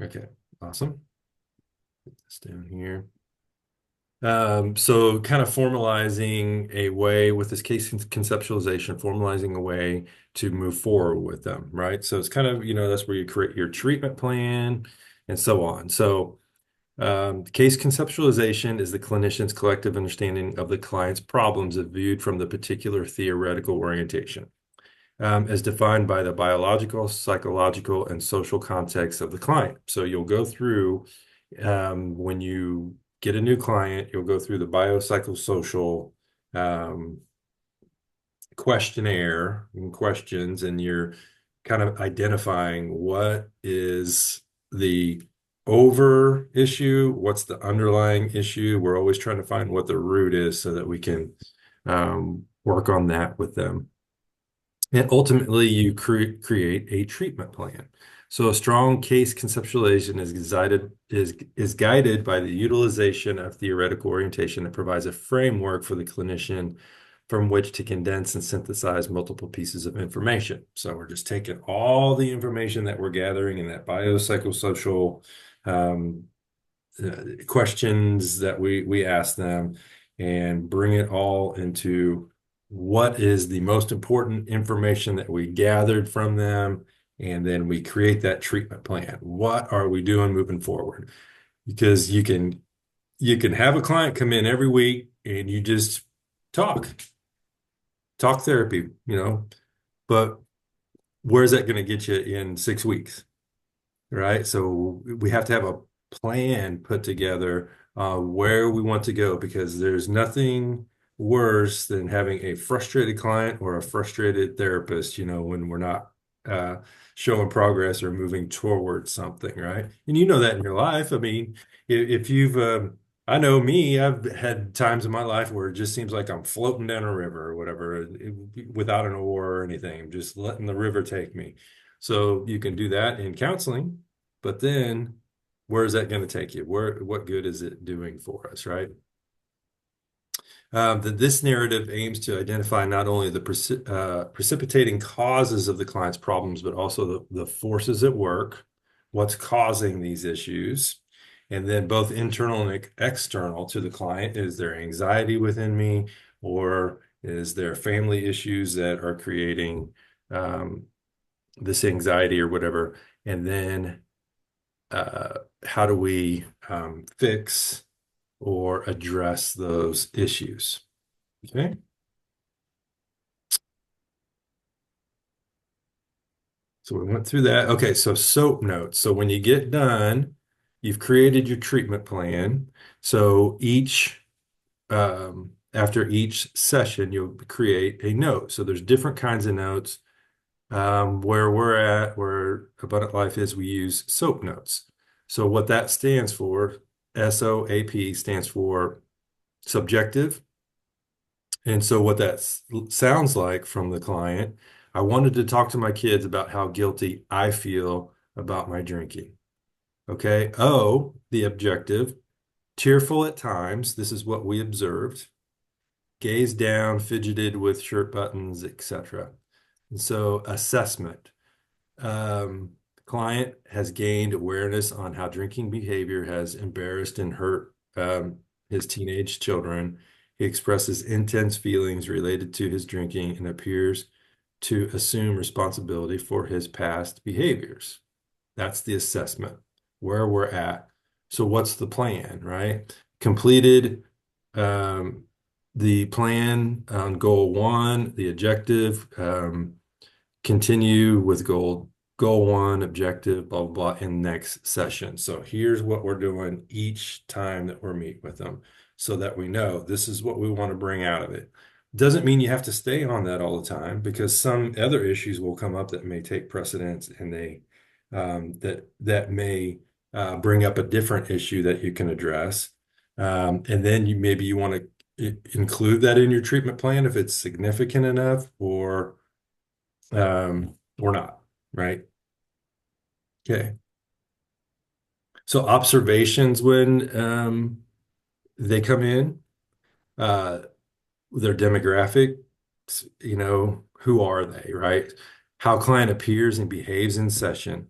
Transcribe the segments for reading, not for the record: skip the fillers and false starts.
Okay, awesome. Put this down here. So kind of formalizing a way with this case conceptualization, formalizing a way to move forward with them, right? So it's kind of, that's where you create your treatment plan and so on. So case conceptualization is the clinician's collective understanding of the client's problems as viewed from the particular theoretical orientation, as defined by the biological, psychological, and social context of the client. So you'll go through, when you get a new client, you'll go through the biopsychosocial um, questionnaire and questions, and you're kind of identifying what is the over issue, what's the underlying issue. We're always trying to find what the root is so that we can work on that with them. And ultimately, you create a treatment plan. So a strong case conceptualization is guided by the utilization of theoretical orientation that provides a framework for the clinician from which to condense and synthesize multiple pieces of information. So we're just taking all the information that we're gathering in that biopsychosocial um, questions that we ask them and bring it all into what is the most important information that we gathered from them, and then we create that treatment plan. What are we doing moving forward? Because you can have a client come in every week and you just talk talk therapy, but where's that going to get you in 6 weeks? Right? So we have to have a plan put together where we want to go, because there's nothing worse than having a frustrated client or a frustrated therapist, when we're not uh, showing progress or moving towards something, right? And you know that in your life. I mean, if you've, I know me, I've had times in my life where it just seems like I'm floating down a river or whatever, without an oar or anything, just letting the river take me. So you can do that in counseling, but then where is that going to take you? What good is it doing for us, right? This narrative aims to identify not only the precipitating causes of the client's problems, but also the forces at work, what's causing these issues, and then both internal and external to the client. Is there anxiety within me, or is there family issues that are creating um, this anxiety or whatever? And then how do we fix or address those issues? Okay. So we went through that. Okay, so SOAP notes. So when you get done, you've created your treatment plan. So after each session, you'll create a note. So there's different kinds of notes. Where we're at, where Abundant Life is, we use SOAP notes. So what that stands for, SOAP, stands for subjective. And so what that sounds like from the client, I wanted to talk to my kids about how guilty I feel about my drinking. Okay. O, the objective, tearful at times. This is what we observed. Gazed down, fidgeted with shirt buttons, etc. And so assessment. Client has gained awareness on how drinking behavior has embarrassed and hurt his teenage children. He expresses intense feelings related to his drinking and appears to assume responsibility for his past behaviors. That's the assessment, where we're at. So, what's the plan, right? Completed um, the plan on goal one, the objective. Continue with goal one, objective, blah, blah, blah, in next session. So here's what we're doing each time that we're meet with them, so that we know this is what we want to bring out of it. Doesn't mean you have to stay on that all the time, because some other issues will come up that may take precedence, and that may bring up a different issue that you can address. And then maybe you want to include that in your treatment plan if it's significant enough, or not, right? Okay. So observations when they come in, uh, their demographic, who are they, right? How client appears and behaves in session.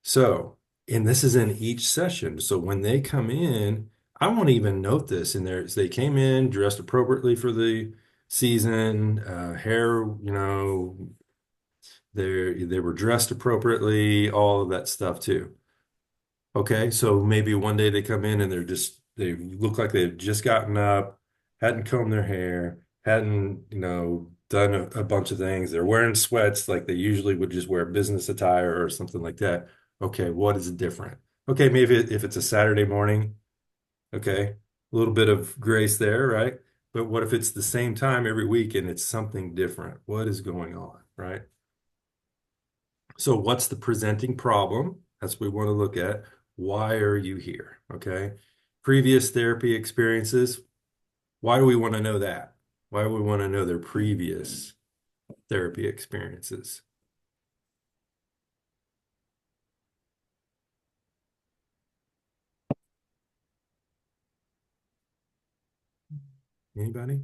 So And this is in each session. So when they come in, I won't even note this in there. They came in dressed appropriately for the season, hair, they were dressed appropriately, all of that stuff too. Okay, so maybe one day they come in and they look like they've just gotten up, hadn't combed their hair, hadn't, done a bunch of things. They're wearing sweats like they usually would just wear business attire or something like that. Okay, what is different? Okay, maybe if it's a Saturday morning, okay, a little bit of grace there, right? But what if it's the same time every week and it's something different? What is going on, right? So what's the presenting problem? That's what we want to look at. Why are you here? Okay. Previous therapy experiences. Why do we want to know that? Why do we want to know their previous therapy experiences? Anybody?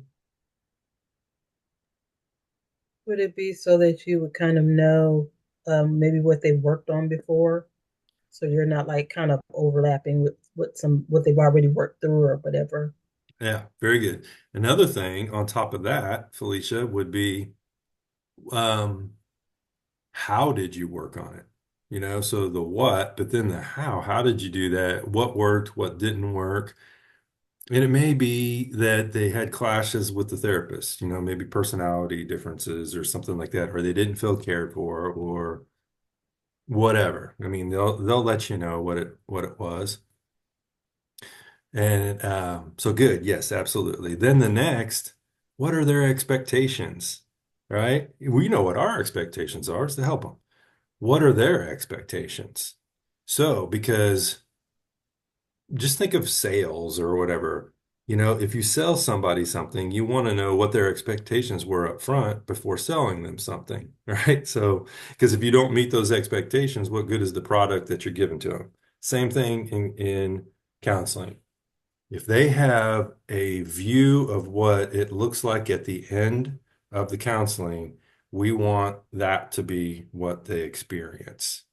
Would it be so that you would kind of know maybe what they worked on before? So you're not like kind of overlapping with what they've already worked through or whatever. Yeah, very good. Another thing on top of that, Felicia, would be um, how did you work on it? So the what, but then the how. How did you do that? What worked? What didn't work? And it may be that they had clashes with the therapist, maybe personality differences or something like that, or they didn't feel cared for or whatever. I mean, they'll let you know what it was. And so good, yes, absolutely. Then the next, what are their expectations? Right? We know what our expectations are, is to help them. What are their expectations? So, because just think of sales or whatever. If you sell somebody something, you want to know what their expectations were up front before selling them something, right? So, because if you don't meet those expectations, what good is the product that you're giving to them? Same thing in counseling. If they have a view of what it looks like at the end of the counseling, we want that to be what they experience,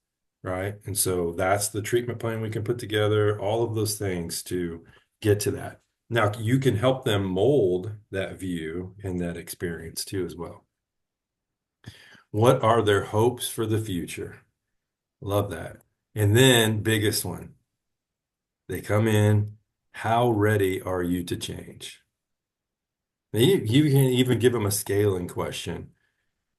right? And so that's the treatment plan we can put together, all of those things to get to that. Now, you can help them mold that view and that experience too, as well. What are their hopes for the future? Love that. And then, biggest one, they come in, how ready are you to change? Now, you can even give them a scaling question,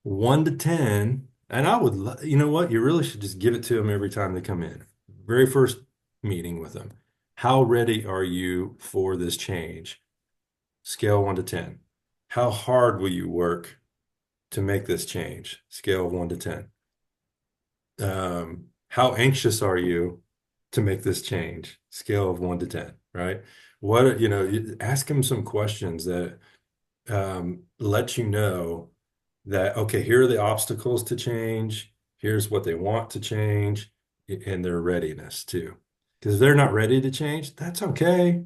1 to 10. And you know what? You really should just give it to them every time they come in. Very first meeting with them. How ready are you for this change? Scale 1 to 10. How hard will you work to make this change? Scale of 1 to 10. How anxious are you to make this change? Scale of 1 to 10, right? Ask them some questions that let you know that, okay, here are the obstacles to change. Here's what they want to change and their readiness too. Because if they're not ready to change, that's okay.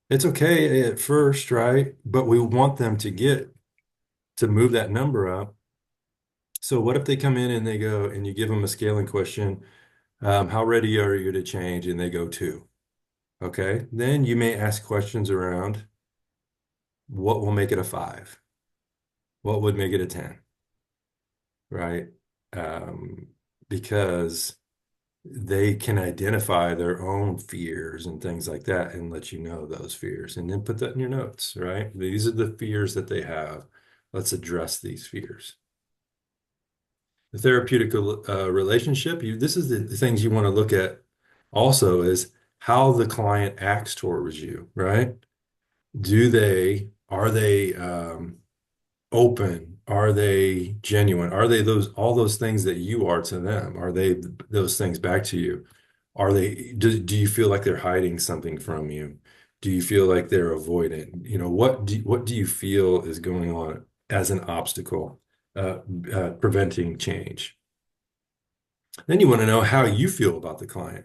It's okay at first, right? But we want them to move that number up. So what if they come in and they go and you give them a scaling question, how ready are you to change? And they go 2. Okay. Then you may ask questions around what will make it a 5? What would make it a 10? Right? Um, because they can identify their own fears and things like that and let you know those fears and then put that in your notes, right? These are the fears that they have. Let's address these fears. The therapeutic relationship, this is the things you want to look at also is how the client acts towards you, right? Are they open? Are they genuine? Are they all those things that you are to them? Are they those things back to you? Do you feel like they're hiding something from you? Do you feel like they're avoidant? What do you feel is going on as an obstacle, uh, preventing change? Then you want to know how you feel about the client,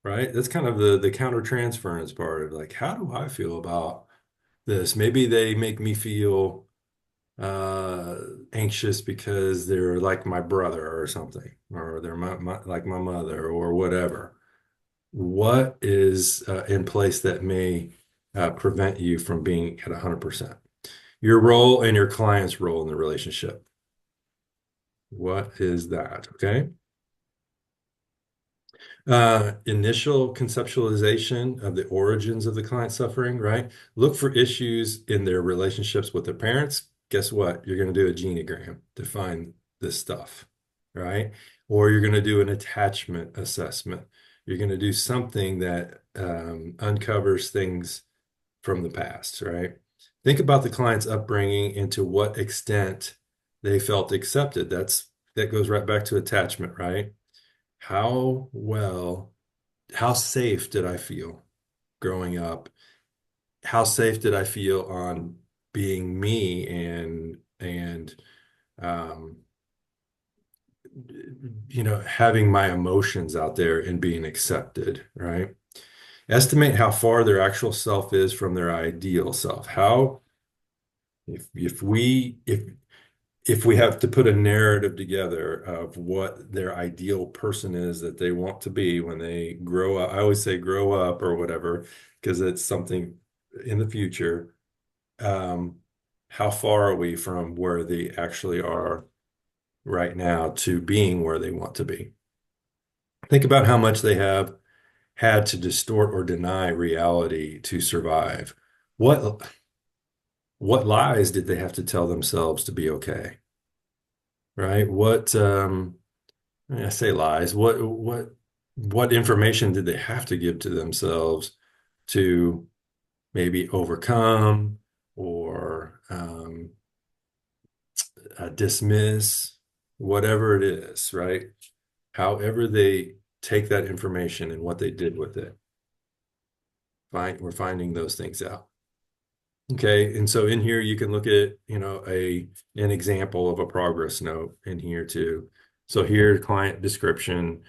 right? That's kind of the countertransference part of like, how do I feel about this? Maybe they make me feel uh, anxious because they're like my brother or something, or they're like my mother or whatever. What is in place that may prevent you from being at 100%? Your role and your client's role in the relationship. What is that? Okay. Initial conceptualization of the origins of the client suffering, right? Look for issues in their relationships with their parents. Guess what? You're going to do a genogram to find this stuff, right? Or you're going to do an attachment assessment. You're going to do something that uncovers things from the past, right? Think about the client's upbringing and to what extent they felt accepted. That goes right back to attachment, right? How well how safe did I feel growing up? How safe did I feel on being me and um, having my emotions out there and being accepted, right? Estimate how far their actual self is from their ideal self. How if we have to put a narrative together of what their ideal person is that they want to be when they grow up, I always say grow up or whatever, because it's something in the future. Um, how far are we from where they actually are right now to being where they want to be? Think about how much they have had to distort or deny reality to survive. What what lies did they have to tell themselves to be okay? Right? I say lies. What information did they have to give to themselves to maybe overcome or dismiss whatever it is, right? However they take that information and what they did with it. We're finding those things out. Okay, and so in here you can look at, an example of a progress note in here too. So here, client description,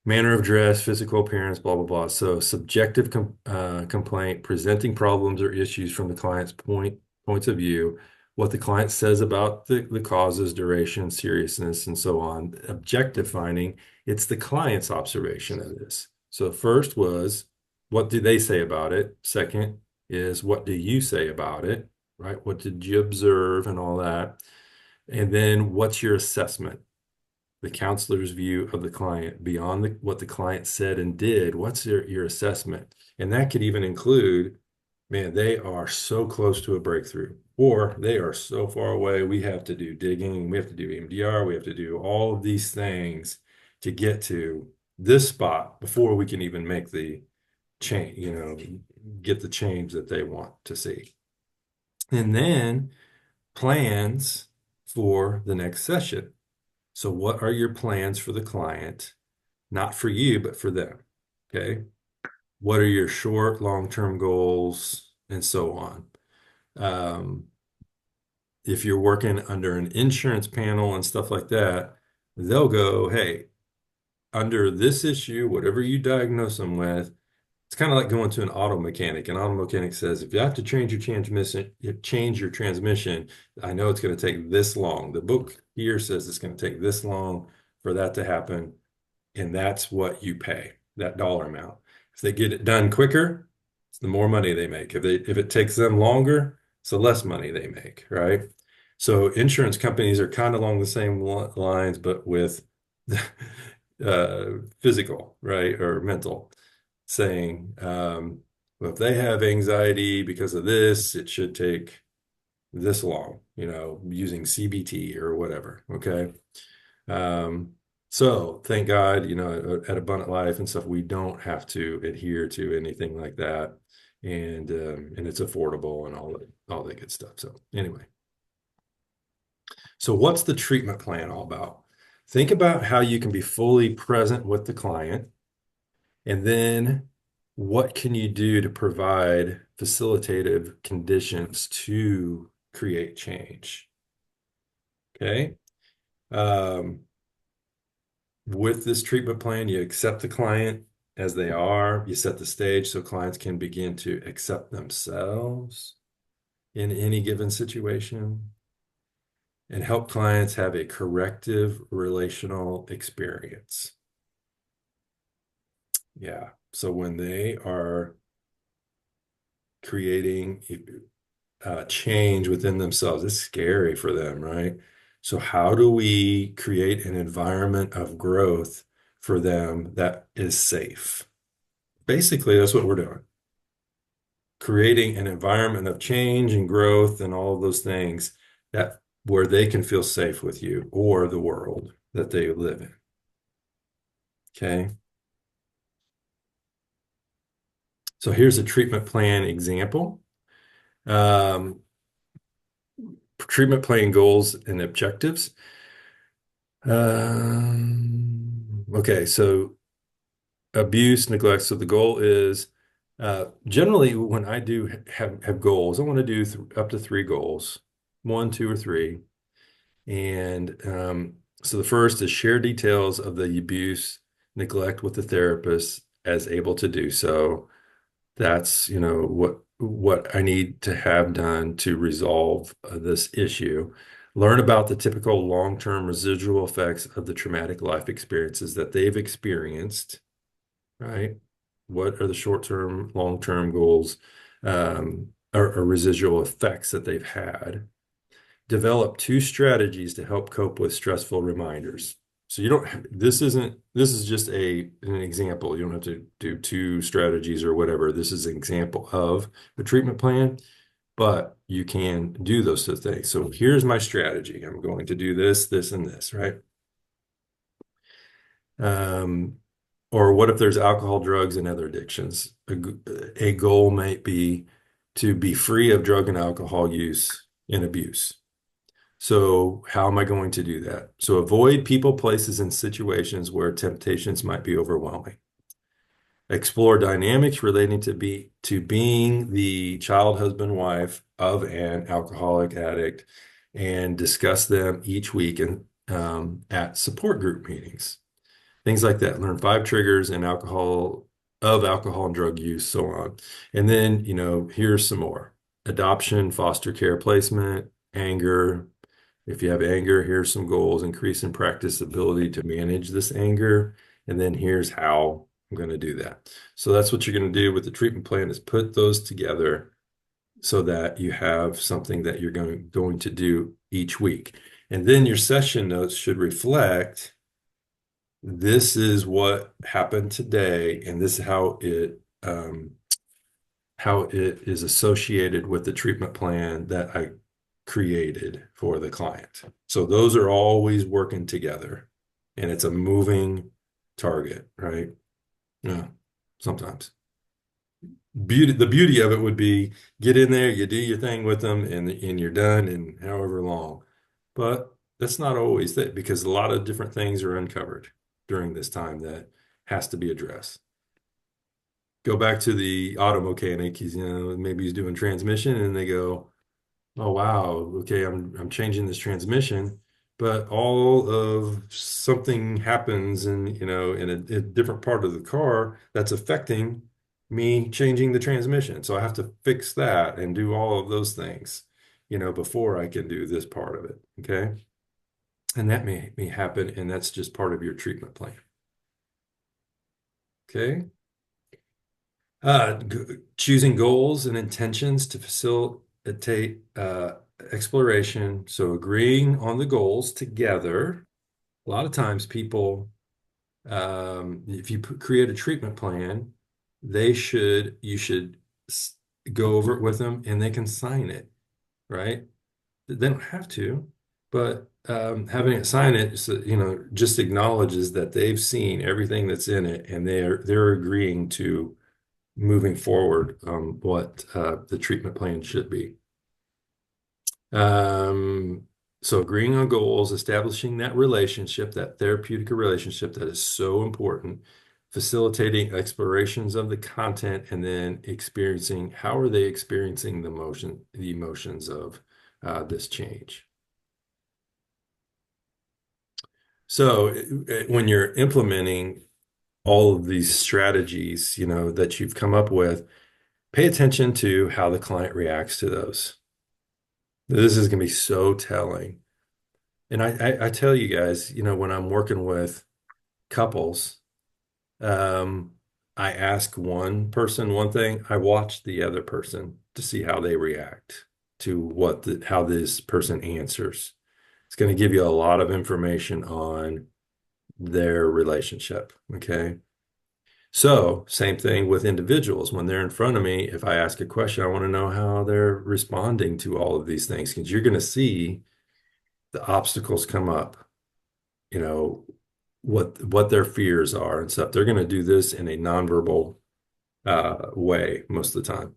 manner of dress, physical appearance, blah, blah, blah. So subjective complaint, presenting problems or issues from the client's points of view, what the client says about the causes, duration, seriousness, and so on. Objective finding, it's the client's observation of this. So first was, what do they say about it? Second is, what do you say about it? Right? What did you observe and all that? And then what's your assessment? The counselor's view of the client beyond what the client said and did. What's your assessment? And that could even include, man, they are so close to a breakthrough, or they are so far away. We have to do digging, we have to do EMDR, we have to do all of these things to get to this spot before we can even make the change, get the change that they want to see. And then plans for the next session. So what are your plans for the client? Not for you, but for them. Okay. What are your short, long-term goals and so on? Um, if you're working under an insurance panel and stuff like that, they'll go, hey, under this issue, whatever you diagnose them with, it's kind of like going to an auto mechanic. An auto mechanic says, if you have to change your transmission, I know it's going to take this long. The book here says it's going to take this long for that to happen. And that's what you pay, that dollar amount. If they get it done quicker, it's the more money they make. If it takes them longer, it's the less money they make, right? So insurance companies are kind of along the same lines, but with physical, right, or mental, saying, well, if they have anxiety because of this, it should take this long, using CBT or whatever. Okay. Um, so thank God, at Abundant Life and stuff, we don't have to adhere to anything like that. And it's affordable and all that good stuff. So anyway, so what's the treatment plan all about? Think about how you can be fully present with the client, and then what can you do to provide facilitative conditions to create change? Okay. Um, with this treatment plan, you accept the client as they are. You set the stage so clients can begin to accept themselves. in any given situation and help clients have a corrective relational experience. Yeah. So when they are creating change within themselves, it's scary for them, right? So how do we create an environment of growth for them that is safe? Basically, that's what we're doing. Creating an environment of change and growth and all of those things that where they can feel safe with you or the world that they live in. Okay. So here's a treatment plan example. Um, Treatment plan goals and objectives. Okay, so abuse, neglect. So the goal is generally when I do have goals, I want to do up to three goals, one, two, or three. And so the first is share details of the abuse, neglect with the therapist as able to do so. That's, what I need to have done to resolve this issue. Learn about the typical long-term residual effects of the traumatic life experiences that they've experienced, right? What are the short-term, long-term goals, or residual effects that they've had? Develop two strategies to help cope with stressful reminders. So you don't, this is just an example. You don't have to do two strategies or whatever. This is an example of a treatment plan, but you can do those two things. So here's my strategy. I'm going to do this, this, and this, right? Um, or what if there's alcohol, drugs, and other addictions? A goal might be to be free of drug and alcohol use and abuse. So, how am I going to do that? So, avoid people, places, and situations where temptations might be overwhelming. Explore dynamics relating to being the child, husband, wife of an alcoholic addict, and discuss them each week and at support group meetings. Things like that. Learn five triggers in alcohol and drug use, so on. And then, here's some more. Adoption, foster care placement, anger. If you have anger, here's some goals. Increase in practice ability to manage this anger. And then here's how I'm going to do that. So that's what you're going to do with the treatment plan is put those together so that you have something that you're going to do each week. And then your session notes should reflect this is what happened today, and this is how it is associated with the treatment plan that I created for the client. So those are always working together, and it's a moving target, right? Yeah, sometimes. The beauty of it would be get in there, you do your thing with them, and you're done in however long. But that's not always that because a lot of different things are uncovered during this time that has to be addressed. Go back to the auto mechanic. Maybe he's doing transmission, and they go, "Oh wow, okay, I'm changing this transmission." But all of something happens in a different part of the car that's affecting me changing the transmission. So I have to fix that and do all of those things, before I can do this part of it. Okay. And that may happen, and that's just part of your treatment plan. Okay. Choosing goals and intentions to facilitate exploration. So agreeing on the goals together. A lot of times people, if you create a treatment plan, you should go over it with them and they can sign it, right? They don't have to, but having it sign it, so, just acknowledges that they've seen everything that's in it and they're agreeing to moving forward what the treatment plan should be. So agreeing on goals, establishing that relationship, that therapeutic relationship that is so important, facilitating explorations of the content, and then experiencing how are they experiencing the emotions of this change. So when you're implementing all of these strategies, that you've come up with, pay attention to how the client reacts to those. This is going to be so telling. And I tell you guys, when I'm working with couples, um, I ask one person one thing, I watch the other person to see how they react to how this person answers. It's going to give you a lot of information on their relationship. Okay. So, same thing with individuals. When they're in front of me, if I ask a question, I want to know how they're responding to all of these things because you're going to see the obstacles come up, you know, what their fears are and stuff. They're going to do this in a nonverbal way most of the time.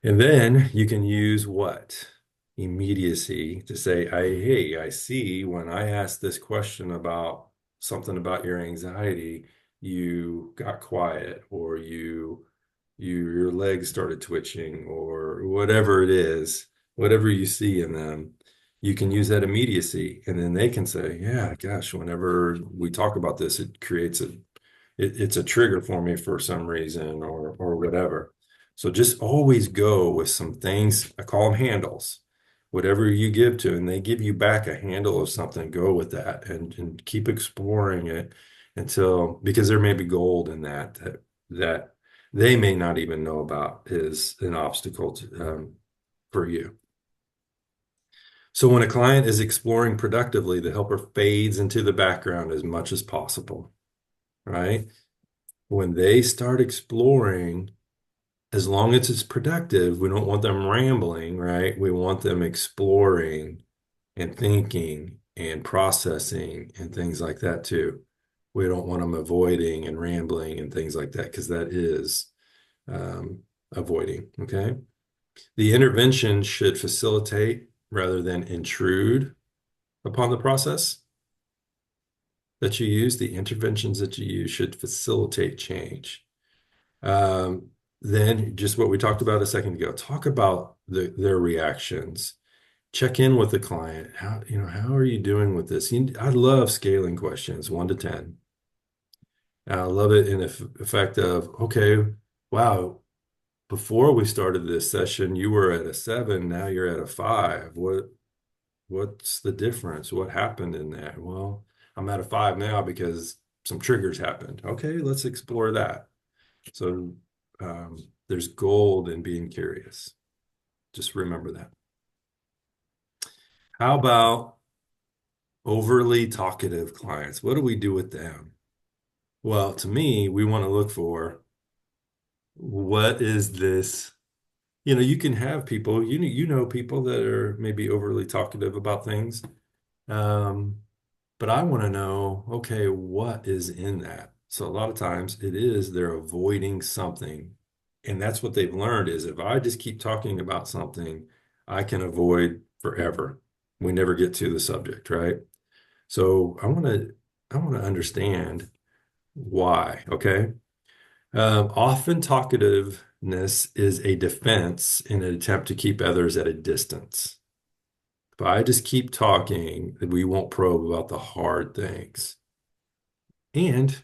And then you can use what? Immediacy to say, hey, I see when I asked this question about something about your anxiety, you got quiet or your legs started twitching or whatever it is, whatever you see in them, you can use that immediacy. And then they can say, yeah, gosh, whenever we talk about this, it creates it's a trigger for me for some reason or whatever. So just always go with some things. I call them handles. Whatever you give to, and they give you back a handle of something, go with that and keep exploring it until because there may be gold in that they may not even know about is an obstacle for you. So when a client is exploring productively, the helper fades into the background as much as possible, right? When they start exploring, as long as it's productive, we don't want them rambling, right? We want them exploring and thinking and processing and things like that too. We don't want them avoiding and rambling and things like that because that is um, avoiding. Okay. The intervention should facilitate rather than intrude upon the process that you use. The interventions that you use should facilitate change. Um, then just what we talked about a second ago, talk about their reactions. Check in with the client. How are you doing with this? I love scaling questions, 1 to 10. I love it in the effect of, okay, wow, before we started this session, you were at a 7, now you're at a 5. What's the difference? What happened in that? Well, I'm at a 5 now because some triggers happened. Okay, let's explore that. So there's gold in being curious. Just remember that. How about overly talkative clients? What do we do with them? Well, to me, we want to look for what is this? You can have people, you know people that are maybe overly talkative about things. Um, but I want to know, okay, what is in that? So a lot of times it is they're avoiding something. And that's what they've learned is if I just keep talking about something, I can avoid forever. We never get to the subject, right? So I want to understand why, okay? Often talkativeness is a defense in an attempt to keep others at a distance. If I just keep talking, then we won't probe about the hard things. And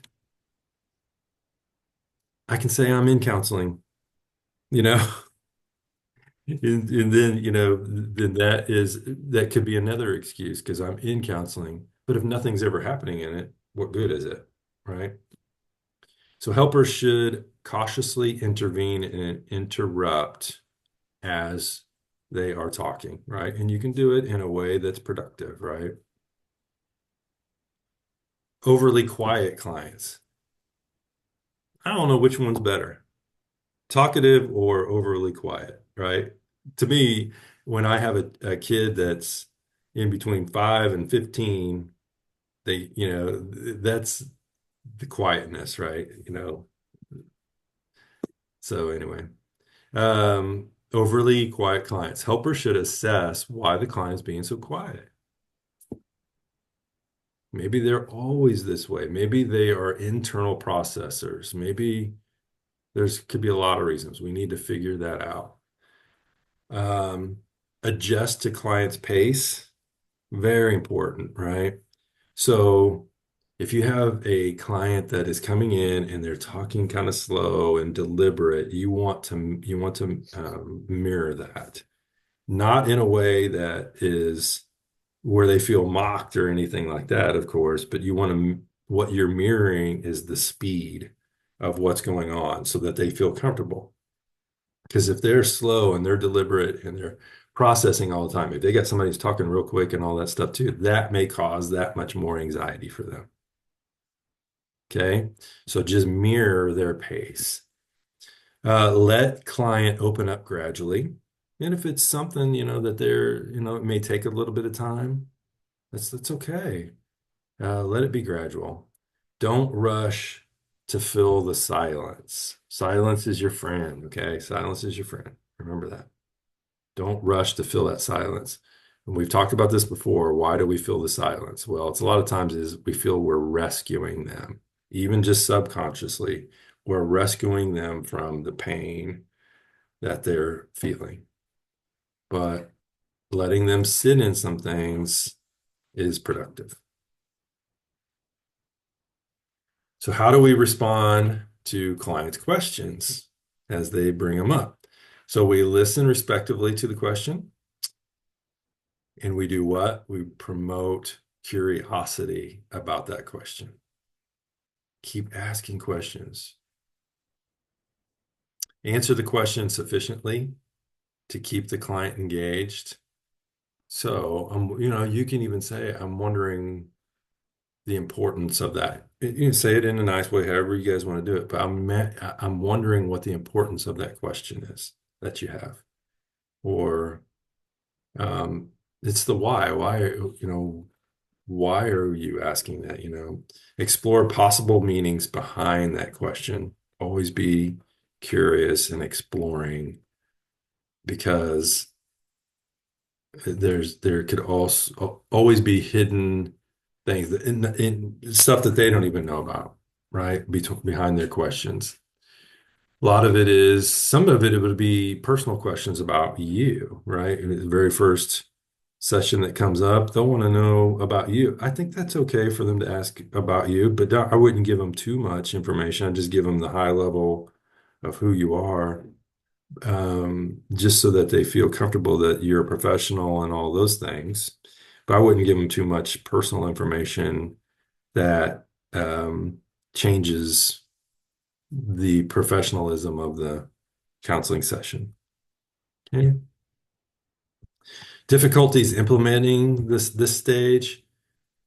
I can say I'm in counseling, you know, and then, then that could be another excuse because I'm in counseling. But if nothing's ever happening in it, what good is it? Right? So helpers should cautiously intervene and interrupt as they are talking, right? And you can do it in a way that's productive, right? Overly quiet clients. I don't know which one's better, talkative or overly quiet, right? To me, when I have a kid that's in between 5 and 15, that's the quietness, right? So anyway, overly quiet clients. Helpers should assess why the client is being so quiet. Maybe they're always this way. Maybe they are internal processors. Maybe there's could be a lot of reasons. We need to figure that out. Um, Adjust to client's pace. Very important, right? So if you have a client that is coming in and they're talking kind of slow and deliberate, you want to mirror that. not in a way that is where they feel mocked or anything like that, of course, but you want to, what you're mirroring is the speed of what's going on so that they feel comfortable. Because if they're slow and they're deliberate and they're processing all the time, if they got somebody who's talking real quick and all that stuff too, that may cause that much more anxiety for them. Okay. So just mirror their pace. Let client open up gradually. And if it's something, that it may take a little bit of time, that's okay. Let it be gradual. Don't rush to fill the silence. Silence is your friend, okay? Silence is your friend. Remember that. Don't rush to fill that silence. And we've talked about this before. Why do we fill the silence? Well, it's a lot of times is we feel we're rescuing them, even just subconsciously. We're rescuing them from the pain that they're feeling. But letting them sit in some things is productive. So how do we respond to clients' questions as they bring them up? So we listen respectively to the question, and we do what? We promote curiosity about that question. Keep asking questions. Answer the question sufficiently to keep the client engaged. So, you can even say, I'm wondering the importance of that. You can say it in a nice way, however you guys want to do it. But I'm wondering what the importance of that question is that you have, or it's the why. Why are you asking that? Explore possible meanings behind that question. Always be curious and exploring because there could also always be hidden things in stuff that they don't even know about, right? Behind their questions. A lot of it is, some of it would be personal questions about you, right? In the very first session that comes up, they'll want to know about you. I think that's okay for them to ask about you, but I wouldn't give them too much information. I just give them the high level of who you are, just so that they feel comfortable that you're a professional and all those things. But I wouldn't give them too much personal information that changes the professionalism of the counseling session. Okay. Difficulties implementing this stage,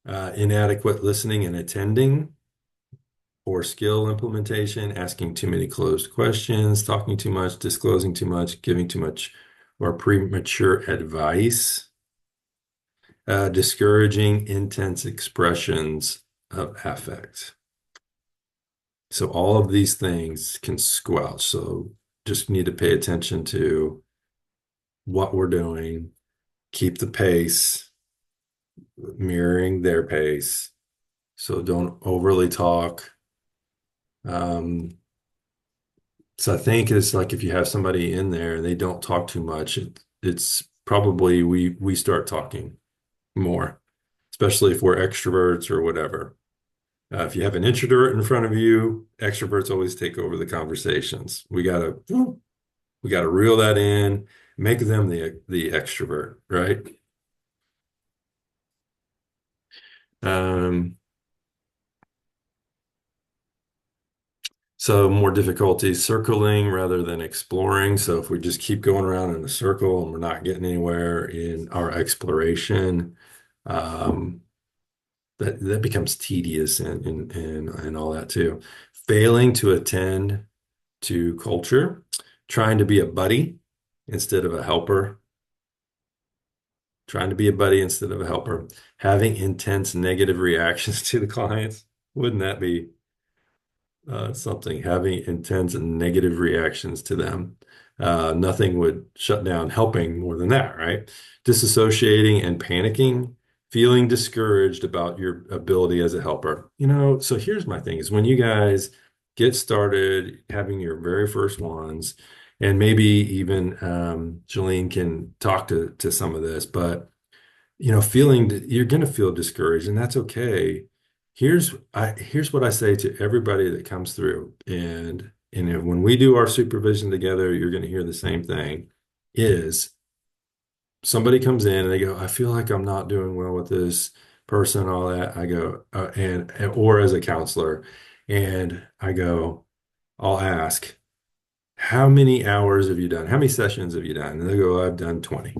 inadequate listening and attending, poor skill implementation, asking too many closed questions, talking too much, disclosing too much, giving too much or premature advice, discouraging intense expressions of affect. So all of these things can squelch. So just need to pay attention to what we're doing, keep the pace, mirroring their pace. So don't overly talk. So I think it's like if you have somebody in there and they don't talk too much, it's probably we start talking more, especially if we're extroverts or whatever. If you have an introvert in front of you, extroverts always take over the conversations. We gotta reel that in, make them the extrovert, right? Um, so more difficulties circling rather than exploring. So if we just keep going around in a circle and we're not getting anywhere in our exploration, um, that becomes tedious and all that too. Failing to attend to culture, trying to be a buddy instead of a helper, trying to be a buddy instead of a helper, having intense negative reactions to the clients. Wouldn't that be something? Having intense and negative reactions to them. Nothing would shut down helping more than that, right? Disassociating and panicking, feeling discouraged about your ability as a helper. So here's my thing is when you guys get started having your very first ones, and maybe even Jolene can talk to some of this, but feeling that you're going to feel discouraged, and that's okay. Here's what I say to everybody that comes through, and when we do our supervision together, you're going to hear the same thing, is somebody comes in and they go, I feel like I'm not doing well with this person, all that. I go, or as a counselor, and I go, I'll ask, how many hours have you done? How many sessions have you done? And they go, I've done 20.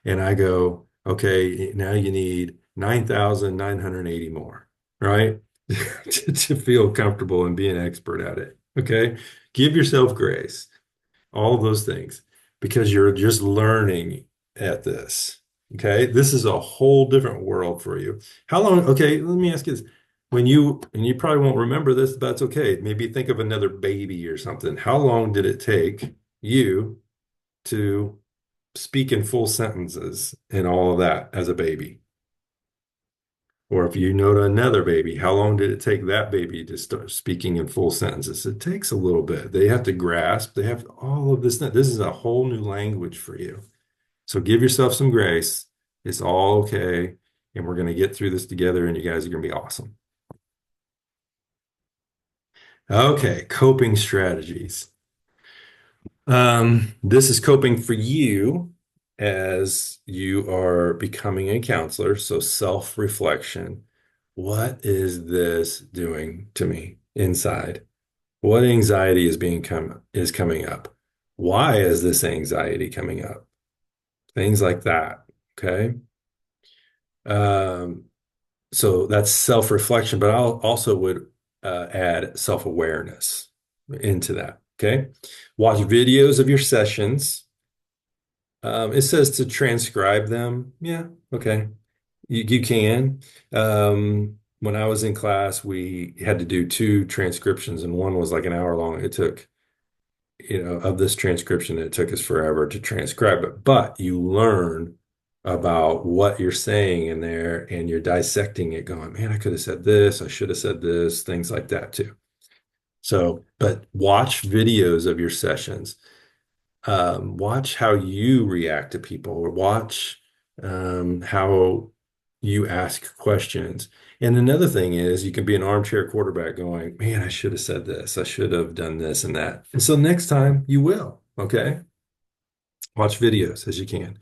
And I go, okay, now you need 9,980 more, right? To feel comfortable and be an expert at it. Okay. Give yourself grace, all of those things, because you're just learning at this. Okay. This is a whole different world for you. How long? Okay. Let me ask you this. And you probably won't remember this, but that's okay. Maybe think of another baby or something. How long did it take you to speak in full sentences and all of that as a baby? Or if you know to another baby, how long did it take that baby to start speaking in full sentences? It takes a little bit. They have to grasp, they have all of this. This is a whole new language for you. So give yourself some grace. It's all okay. And we're going to get through this together, and you guys are going to be awesome. Okay, coping strategies. This is coping for you as you are becoming a counselor. So self-reflection. What is this doing to me inside? What anxiety is coming up? Why is this anxiety coming up? Things like that. Okay. Um, so that's self-reflection, but I'll also would add self-awareness into that. Okay. Watch videos of your sessions. It says to transcribe them. Yeah, okay. You can. When I was in class, we had to do two transcriptions, and one was like an hour long. It took, of this transcription, it took us forever to transcribe it. But you learn about what you're saying in there, and you're dissecting it, going, man, I could have said this, I should have said this, things like that too. So, but watch videos of your sessions. Watch how you react to people, or watch how you ask questions. And another thing is you can be an armchair quarterback going, man, I should have said this. I should have done this and that. And so next time you will, okay? Watch videos as you can.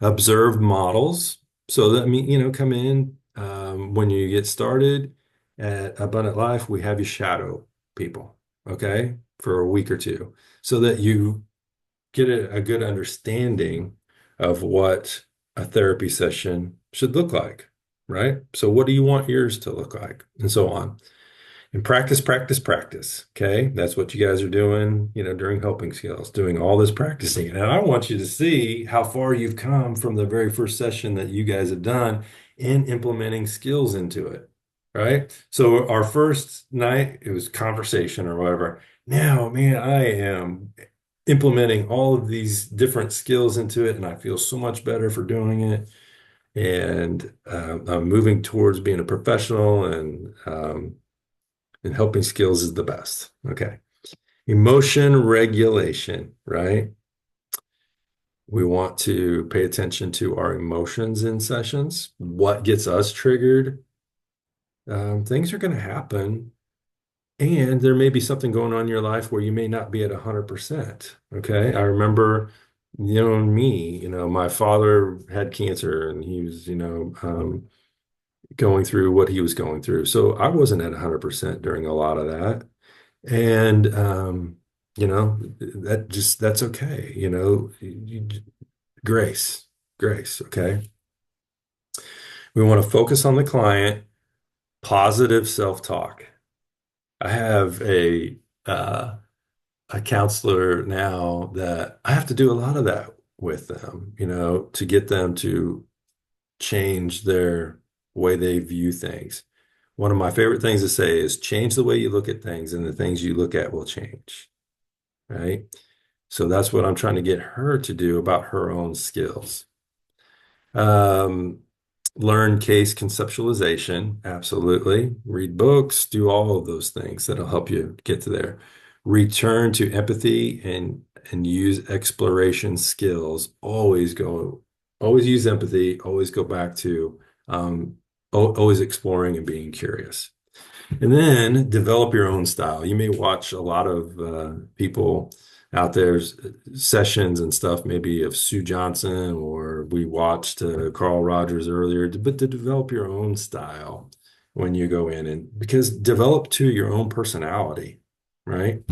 Observe models. So that mean, come in when you get started at Abundant Life, we have you shadow people, okay, for a week or two so that you get a good understanding of what a therapy session should look like, right? So what do you want yours to look like, and so on. And practice, practice, practice. Okay. That's what you guys are doing, during helping skills, doing all this practicing. And I want you to see how far you've come from the very first session that you guys have done in implementing skills into it. Right. So our first night, it was conversation or whatever. Now, man, I am implementing all of these different skills into it, and I feel so much better for doing it. And I'm moving towards being a professional, and helping skills is the best. Okay. Emotion regulation, right? We want to pay attention to our emotions in sessions. What gets us triggered? Things are going to happen, and there may be something going on in your life where you may not be at 100%. Okay. I remember, me, my father had cancer, and he was, going through what he was going through. So I wasn't at 100% during a lot of that. And, that's okay. Grace, grace. Okay. We want to focus on the client, positive self-talk. I have a counselor now that I have to do a lot of that with them, to get them to change their way they view things. One of my favorite things to say is change the way you look at things, and the things you look at will change. Right. So that's what I'm trying to get her to do about her own skills. Um, Learn case conceptualization. Absolutely. Read books, do all of those things that'll help you get to there. Return to empathy and use exploration skills. Always use empathy, always go back to always exploring and being curious. And then develop your own style. You may watch a lot of people out there's sessions and stuff, maybe of Sue Johnson, or we watched Carl Rogers earlier, but to develop your own style when you go in and because develop to your own personality, right?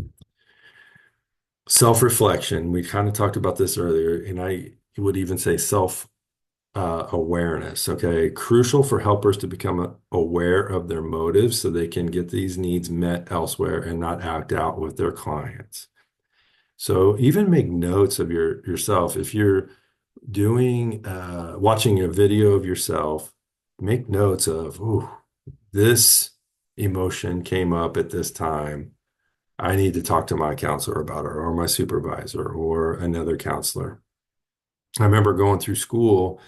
Self-reflection. We kind of talked about this earlier, and I would even say self awareness. Okay. Crucial for helpers to become aware of their motives so they can get these needs met elsewhere and not act out with their clients. So even make notes of yourself. If you're doing watching a video of yourself, make notes of, oh, this emotion came up at this time. I need to talk to my counselor about it, or my supervisor, or another counselor. I remember going through school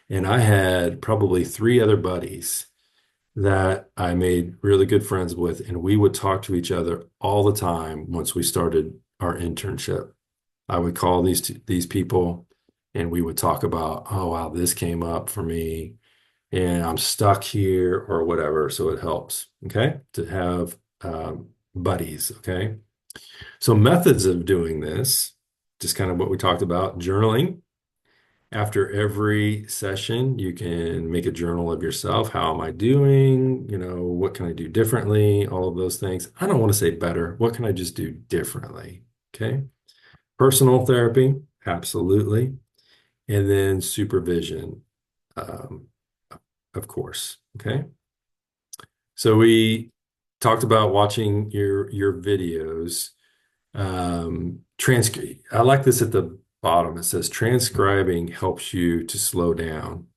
and I had probably three other buddies that I made really good friends with, and we would talk to each other all the time once we started our internship. I would call these people and we would talk about, oh wow, this came up for me and I'm stuck here or whatever. So it helps, okay, to have buddies, okay? So methods of doing this, just kind of what we talked about, journaling. After every session, you can make a journal of yourself. How am I doing? What can I do differently? All of those things. I don't want to say better. What can I just do differently? Okay. Personal therapy, absolutely. And then supervision, um, of course. Okay. So we talked about watching your videos. I like this at the bottom. It says transcribing helps you to slow down.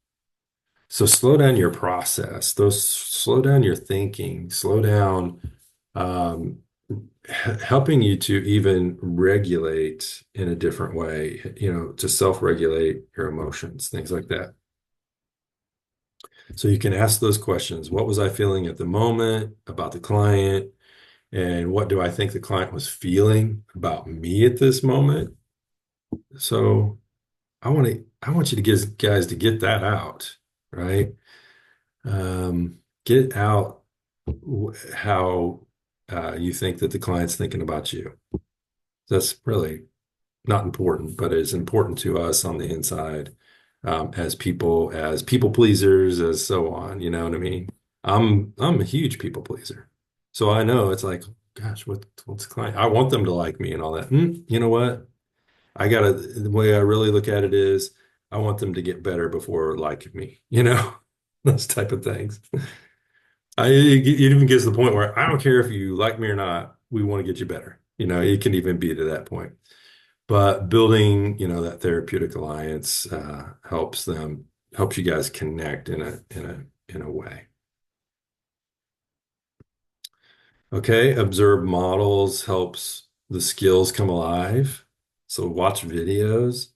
So slow down your process. Slow down your thinking. Slow down, um, helping you to even regulate in a different way. To self-regulate your emotions, things like that. So you can ask those questions. What was I feeling at the moment about the client? And what do I think the client was feeling about me at this moment? So I want you to get guys to get that out, right? Get out how you think that the client's thinking about you. That's really not important, but it's important to us on the inside, as people pleasers, as so on. You know what I mean? I'm a huge people pleaser, so I know it's like, gosh, what's the client? I want them to like me and all that. You know what? The way I really look at it is I want them to get better before liking me, those type of things. It even gets to the point where I don't care if you like me or not, we want to get you better. It can even be to that point. But building, that therapeutic alliance helps you guys connect in a way. Okay, observe models helps the skills come alive. So watch videos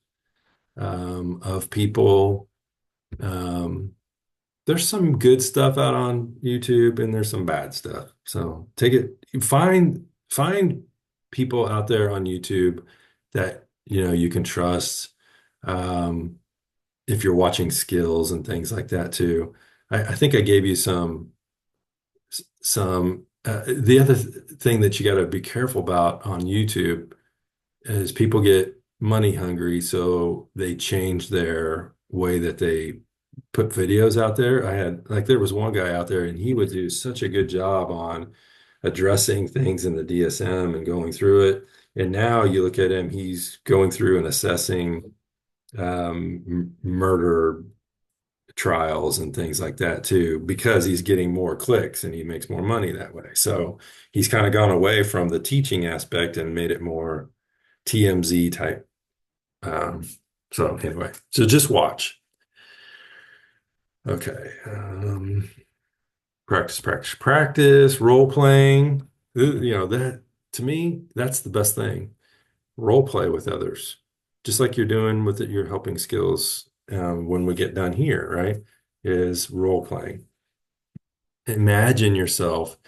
of people. Um, there's some good stuff out on YouTube and there's some bad stuff. So find people out there on YouTube that you can trust. Um, if you're watching skills and things like that too. I think I gave you some the other thing that you got to be careful about on YouTube is people get money hungry, so they change their way that they put videos out there. There was one guy out there and he would do such a good job on addressing things in the DSM and going through it. And now you look at him, he's going through and assessing murder trials and things like that too, because he's getting more clicks and he makes more money that way. So he's kind of gone away from the teaching aspect and made it more TMZ type. Um, so anyway, so just watch. Okay. Practice, practice, practice, role playing. That to me, that's the best thing. Role play with others, just like you're doing with your helping skills when we get done here, right? Is role playing. Imagine yourself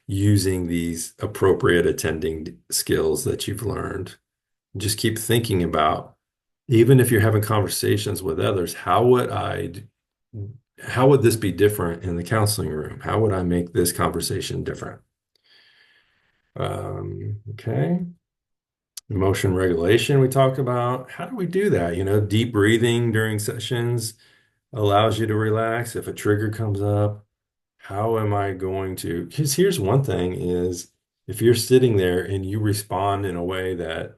using these appropriate attending skills that you've learned. Just keep thinking about, even if you're having conversations with others, how would this be different in the counseling room? How would I make this conversation different? Okay. Emotion regulation we talked about. How do we do that? Deep breathing during sessions allows you to relax. If a trigger comes up, how am I going to? Because here's one thing is if you're sitting there and you respond in a way that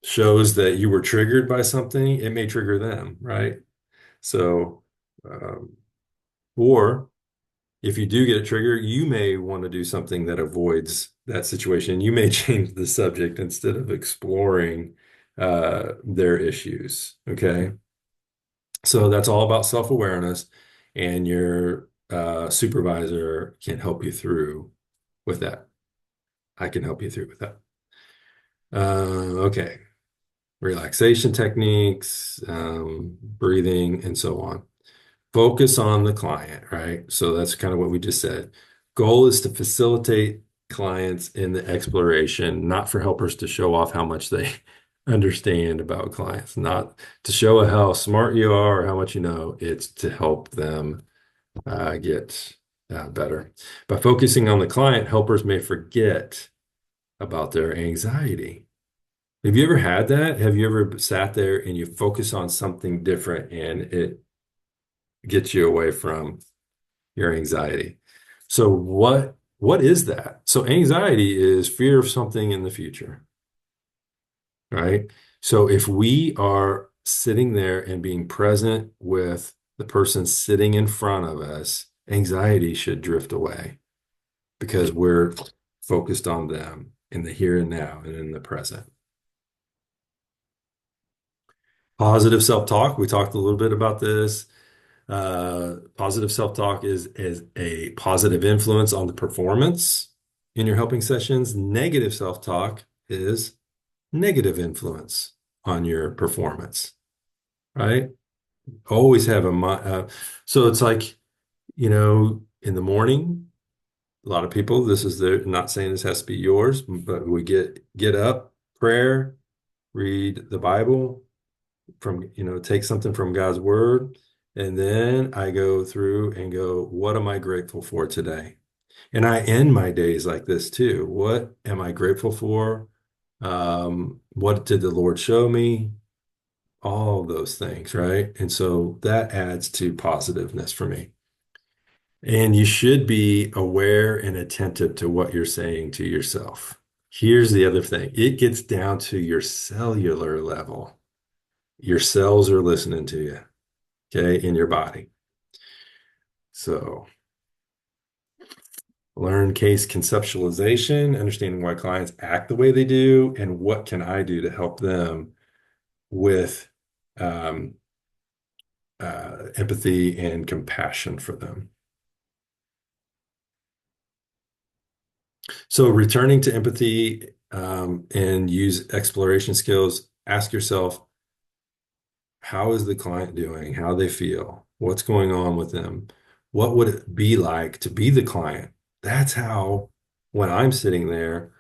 shows that you were triggered by something, it may trigger them, right? So, um, or if you do get a trigger, you may want to do something that avoids that situation. You may change the subject instead of exploring their issues. Okay. So that's all about self-awareness, and your supervisor can help you through with that. I can help you through with that. Okay. Relaxation techniques, breathing, and so on. Focus on the client, right? So that's kind of what we just said. Goal is to facilitate clients in the exploration, not for helpers to show off how much they understand about clients, not to show how smart you are or how much you know. It's to help them get better. By focusing on the client, helpers may forget about their anxiety. Have you ever had that? Have you ever sat there and you focus on something different and it gets you away from your anxiety? So what is that? So anxiety is fear of something in the future, right? So if we are sitting there and being present with the person sitting in front of us, anxiety should drift away because we're focused on them in the here and now and in the present. Positive self-talk, we talked a little bit about this. Positive self-talk is a positive influence on the performance in your helping sessions. Negative self-talk is negative influence on your performance, right? Always have so it's like, in the morning, a lot of people, not saying this has to be yours, but we get up, prayer, read the Bible take something from God's word. And then I go through and go, what am I grateful for today? And I end my days like this too. What am I grateful for? What did the Lord show me? All of those things, right? And so that adds to positiveness for me. And you should be aware and attentive to what you're saying to yourself. Here's the other thing. It gets down to your cellular level. Your cells are listening to you, okay, in your body. So learn case conceptualization, understanding why clients act the way they do, and what can I do to help them with um, empathy and compassion for them. So returning to empathy and use exploration skills, ask yourself, how is the client doing? How they feel? What's going on with them? What would it be like to be the client? That's how, when I'm sitting there,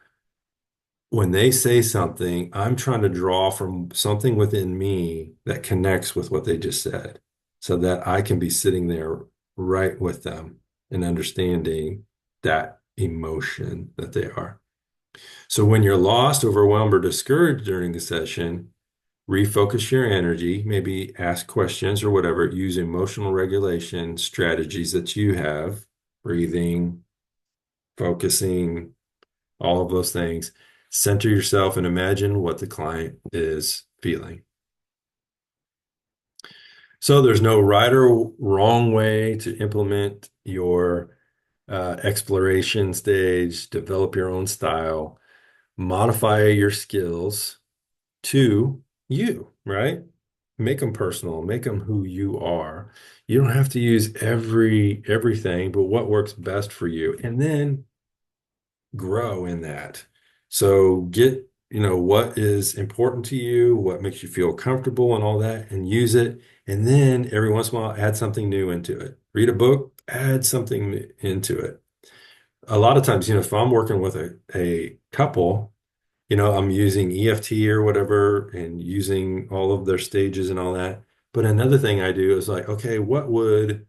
when they say something, I'm trying to draw from something within me that connects with what they just said so that I can be sitting there right with them and understanding that emotion that they are. So when you're lost, overwhelmed, or discouraged during the session, refocus your energy, maybe ask questions or whatever, use emotional regulation strategies that you have, breathing, focusing, all of those things. Center yourself and imagine what the client is feeling. So there's no right or wrong way to implement your exploration stage, develop your own style, modify your skills to you, right? Make them personal, make them who you are. You don't have to use everything, but what works best for you. And then grow in that. So get, what is important to you, what makes you feel comfortable and all that, and use it. And then every once in a while, add something new into it. Read a book, add something into it. A lot of times, if I'm working with a couple, I'm using EFT or whatever and using all of their stages and all that. But another thing I do is like, okay, what would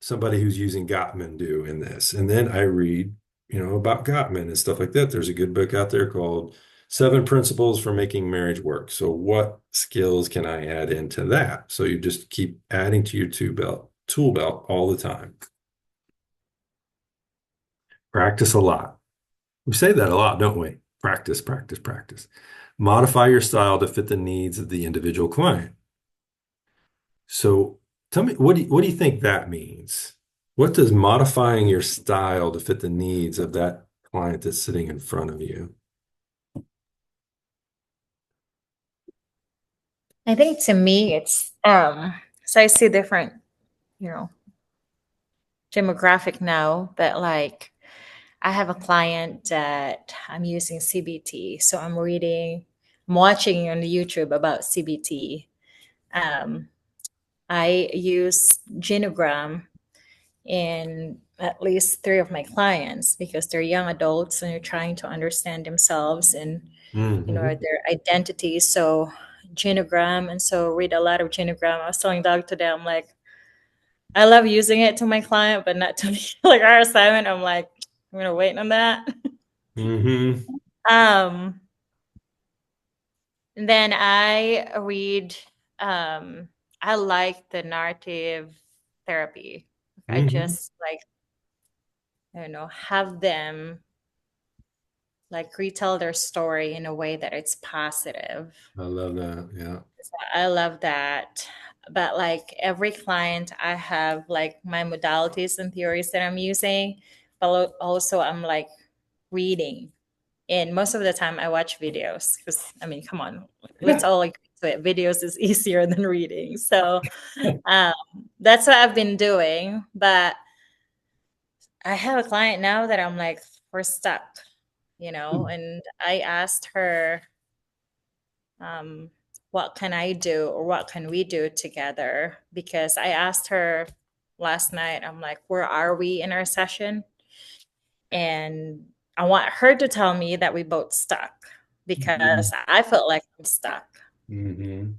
somebody who's using Gottman do in this? And then I read, about Gottman and stuff like that. There's a good book out there called 7 principles for making marriage work. So what skills can I add into that? So you just keep adding to your tool belt all the time. Practice a lot. We say that a lot, don't we? Practice, practice, practice. Modify your style to fit the needs of the individual client. So tell me, what do you think that means? What does modifying your style to fit the needs of that client that's sitting in front of you? I think to me it's so I see different, you know, demographic now, but like I have a client that I'm using CBT. So I'm watching on YouTube about CBT. Um, I use Genogram in at least three of my clients because they're young adults and they're trying to understand themselves and Hmm. their identities. So Genogram, and so read a lot of Genogram. I was telling Doug today, I'm like, I love using it to my client, but not to me. Like our assignment, I'm like, I'm gonna wait on that. Hmm. Um, and then I read. Um, I like the narrative therapy. I Hmm. just like have them like retell their story in a way that it's positive. I love that. Yeah. So I love that. But like every client, I have like my modalities and theories that I'm using, but also I'm like reading. And most of the time, I watch videos because I mean, come on, let's Yeah. all agree to it. Videos is easier than reading. So um, that's what I've been doing. But I have a client now that I'm like, we're stuck, and I asked her, um, what can I do or what can we do together? Because I asked her last night, I'm like, where are we in our session? And I want her to tell me that we both stuck because I felt like I'm stuck. Hmm.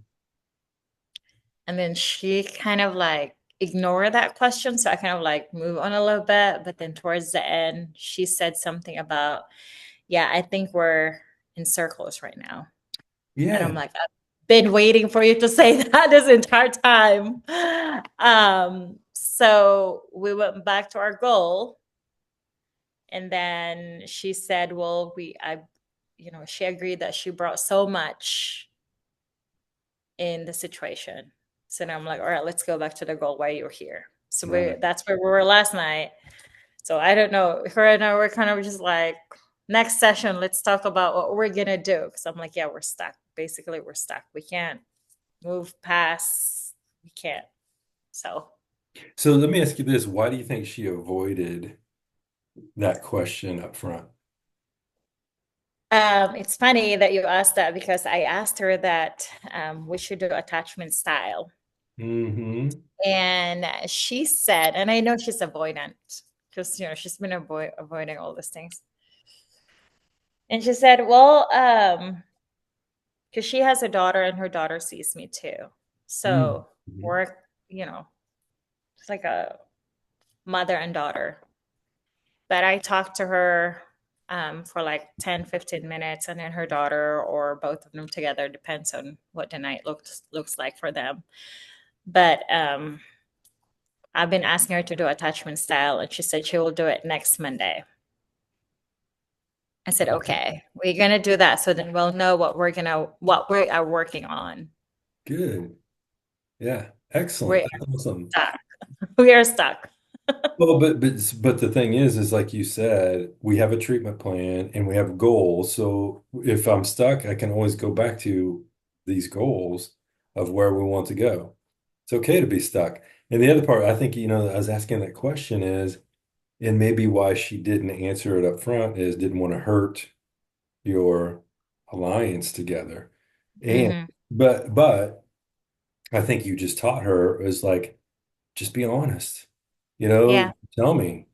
And then she kind of like ignored that question. So I kind of like move on a little bit. But then towards the end, she said something about, yeah, I think we're in circles right now. And Yeah. I'm like, I've been waiting for you to say that this entire time. So we went back to our goal. And then she said, well, she agreed that she brought so much in the situation. So now I'm like, all right, let's go back to the goal why you're here. So Right. that's where we were last night. So I don't know. Her and I were kind of just like, next session, let's talk about what we're gonna do. Because I'm like, yeah, we're stuck. Basically, we're stuck. We can't move past. We can't. So So let me ask you this. Why do you think she avoided that question up front? it's funny that you asked that because I asked her that we should do attachment style. Hmm. And she said, and I know she's avoidant because she's been avoiding all these things. And she said, well, because she has a daughter and her daughter sees me too. So Hmm. we're, it's like a mother and daughter. But I talked to her for like 10, 15 minutes, and then her daughter or both of them together, depends on what the night looks like for them. But I've been asking her to do attachment style, and she said she will do it next Monday. I said, Okay. okay, we're gonna do that, so then we'll know what we are working on. Good. Yeah. Excellent. We're That's awesome. stuck. We are stuck. Well, but the thing is like you said, we have a treatment plan and we have goals. So if I'm stuck, I can always go back to these goals of where we want to go. It's okay to be stuck. And the other part, I think, I was asking that question is, and maybe why she didn't answer it up front is didn't want to hurt your alliance together. And Hmm. but I think you just taught her is like just be honest. Yeah. Tell me,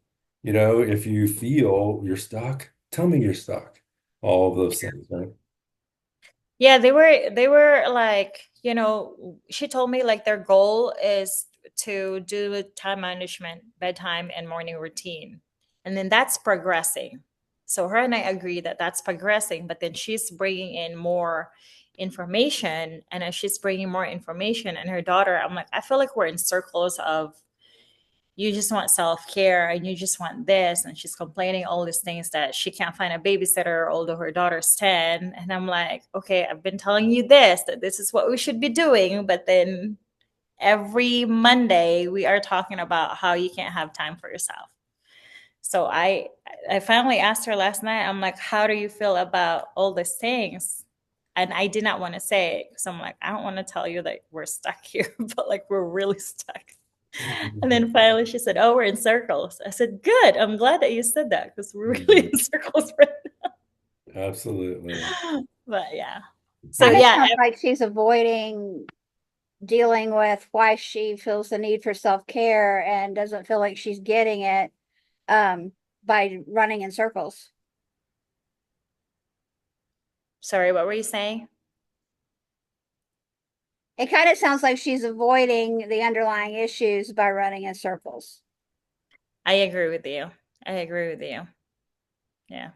if you feel you're stuck, tell me you're stuck. All of those things, right? Yeah, they were like, she told me like their goal is to do time management, bedtime and morning routine. And then that's progressing. So her and I agree that that's progressing, but then she's bringing in more information. And as she's bringing more information and her daughter, I'm like, I feel like we're in circles of you just want self-care and you just want this. And she's complaining all these things that she can't find a babysitter, although her daughter's 10. And I'm like, okay, I've been telling you this, that this is what we should be doing. But then every Monday we are talking about how you can't have time for yourself. So I finally asked her last night, I'm like, how do you feel about all these things? And I did not want to say it because I'm like, I don't want to tell you that we're stuck here, but like we're really stuck. And then finally she said, oh, we're in circles. I said, good. I'm glad that you said that because we're really in circles right Absolutely. now. But yeah. So And it yeah, sounds like she's avoiding dealing with why she feels the need for self-care and doesn't feel like she's getting it by running in circles. sorry, what were you saying? It kind of sounds like she's avoiding the underlying issues by running in circles. I agree with you. I agree with you. Yeah.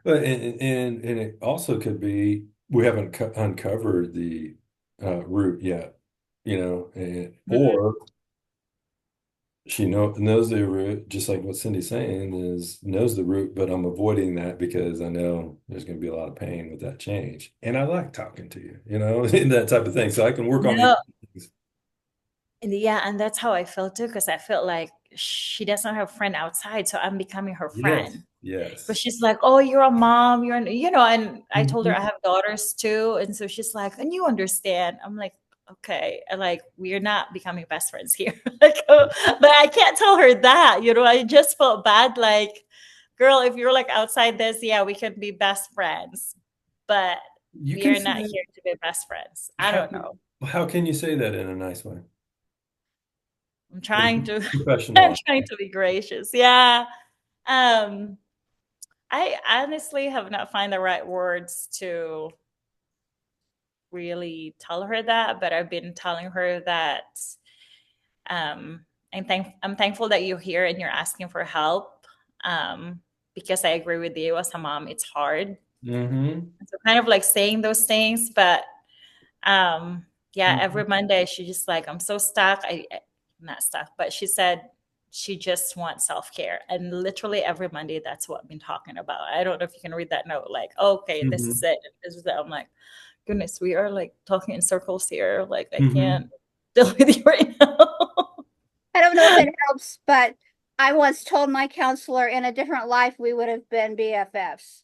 But and it also could be we haven't uncovered the root yet, or she knows the root, just like what Cindy's saying is knows the root, but I'm avoiding that because I know there's going to be a lot of pain with that change, and I like talking to you, and that type of thing, so I can work on No. these things. Yeah, and that's how I felt too, because I felt like she doesn't have a friend outside, so I'm becoming her friend. Yes. But she's like, "Oh, you're a mom, and I told her I Mhm. have daughters too, and so she's like, "And you understand?" I'm like, "Okay," and like we're not becoming best friends here, like, but I can't tell her that, I just felt bad, like, girl, if you're like outside this, yeah, we can be best friends, but You we can are say not that. here to be best friends. I don't know. How can you say that in a nice way? I'm trying to I'm Professional. trying to be gracious. Yeah. Um, I honestly have not find the right words to really tell her that, but I've been telling her that um I'm thankful that you're here and you're asking for help. Because I agree with you as a mom, it's hard. Mm-hmm. So kind of like saying those things, but yeah, Mm-hmm. every Monday she just like, I'm so stuck. Not stuck, but she said she just wants self-care. And literally every Monday, that's what I've been talking about. I don't know if you can read that note, like, okay, this is it. This is it. I'm like, goodness, we are like talking in circles here. Like, I can't deal with you right now. I don't know if it helps, but I once told my counselor in a different life we would have been BFFs.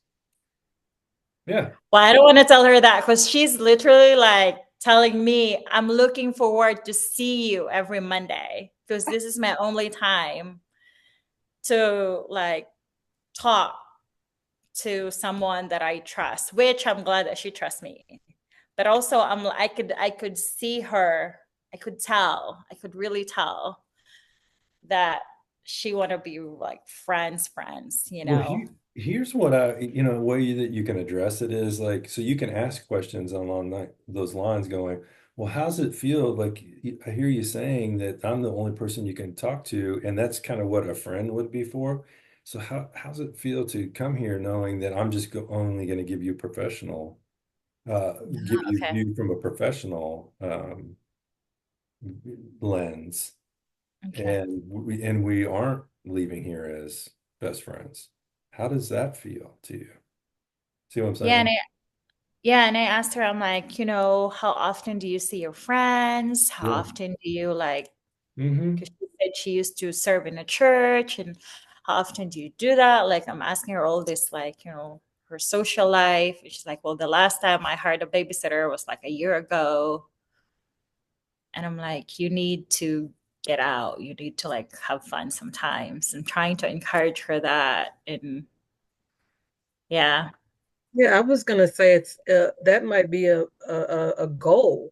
Yeah. Well, I don't want to tell her that because she's literally like telling me, I'm looking forward to see you every Monday because this is my only time to like talk to someone that I trust, which I'm glad that she trusts me. But also I could see her, I could really tell that she want to be like friends, Well, here's what a way that you can address it is like, so you can ask questions along those lines going, well, how's it feel? Like, I hear you saying that I'm the only person you can talk to, and that's kind of what a friend would be for. So how's it feel to come here knowing that I'm just only going to give you give you Okay. view from a professional lens, Okay. and we aren't leaving here as best friends. How does that feel to you? See what I'm Yeah, saying? and I asked her, I'm like, how often do you see your friends? How Yeah. often do you like, Mm-hmm. because she said she used to serve in a church, and how often do you do that? Like, I'm asking her all this, like, her social life. And she's like, well, the last time I hired a babysitter was like a year ago. And I'm like, you need to get out. You need to like have fun sometimes. And trying to encourage her that. And yeah. Yeah, I was gonna say it's that might be a goal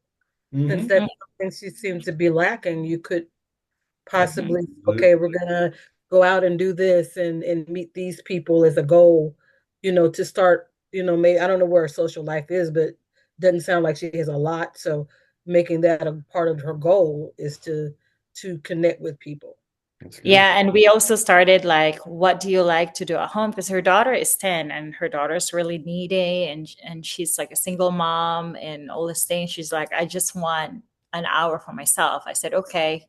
since Mm-hmm. that's something she seems to be lacking. You could possibly, okay, Absolutely. we're gonna go out and do this and meet these people as a goal, to start, maybe I don't know where her social life is, but doesn't sound like she has a lot. So making that a part of her goal is to connect with people. That's good. Yeah, and we also started like, what do you like to do at home? Because her daughter is 10 and her daughter's really needy and she's like a single mom and all this thing. She's like, I just want an hour for myself. I said, okay,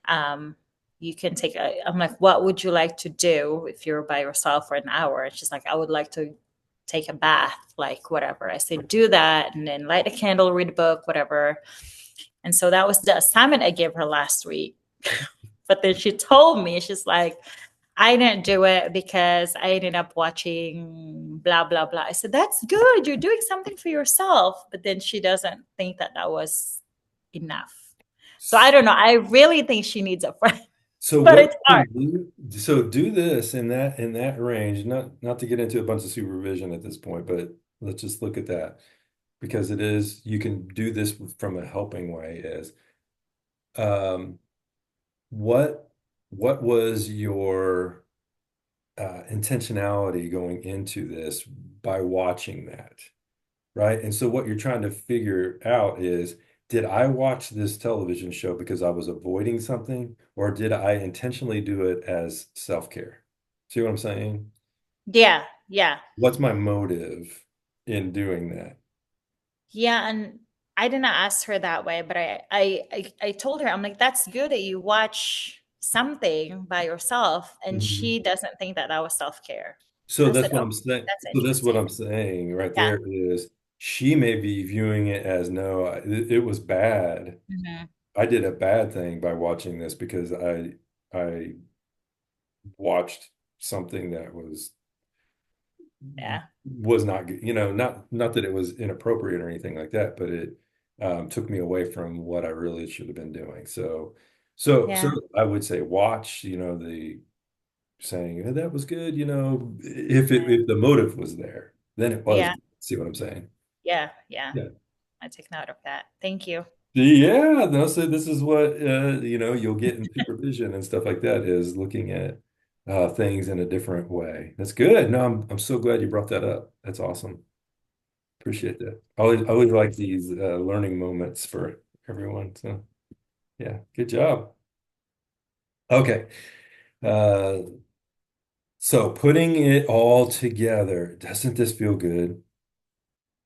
um, you can take I'm like, what would you like to do if you're by yourself for an hour? And she's like, I would like to take a bath, like whatever. I said, do that and then light a candle, read a book, whatever. And so that was the assignment I gave her last week. But then she told me, she's like, I didn't do it because I ended up watching blah, blah, blah. I said, that's good. You're doing something for yourself. But then she doesn't think that that was enough. So I don't know. I really think she needs a friend, So but what it's you hard. can do, so do this in that range, not to get into a bunch of supervision at this point, but let's just look at that because it is you can do this from a helping way is um what was your intentionality going into this by watching that? Right? And so what you're trying to figure out is, did I watch this television show because I was avoiding something, or did I intentionally do it as self-care? See what I'm saying? Yeah. Yeah. What's my motive in doing that? Yeah. And I didn't ask her that way, but I told her, I'm like, that's good that you watch something by yourself. And Mhm. she doesn't think that that was self care. So I that's said, what oh, I'm saying. that's So that's what interesting. I'm saying right Yeah. there is she may be viewing it as no, it was bad. Mhm. I did a bad thing by watching this because I watched something that Yeah. was not good, not that it was inappropriate or anything like that, but it took me away from what I really should have been doing. So Yeah. I would say watch, the saying, "Oh, that was good," if Yeah. if the motive was there, then it was. Yeah. See what I'm saying? Yeah. Yeah. Yeah. I take note of that. Thank you. Yeah, no, so this is what you'll get in supervision and stuff like that is looking at things in a different way. That's good. No, I'm so glad you brought that up. That's awesome. Appreciate that. I always like these learning moments for everyone. So yeah, good job. Okay. Uh, so putting it all together, doesn't this feel good?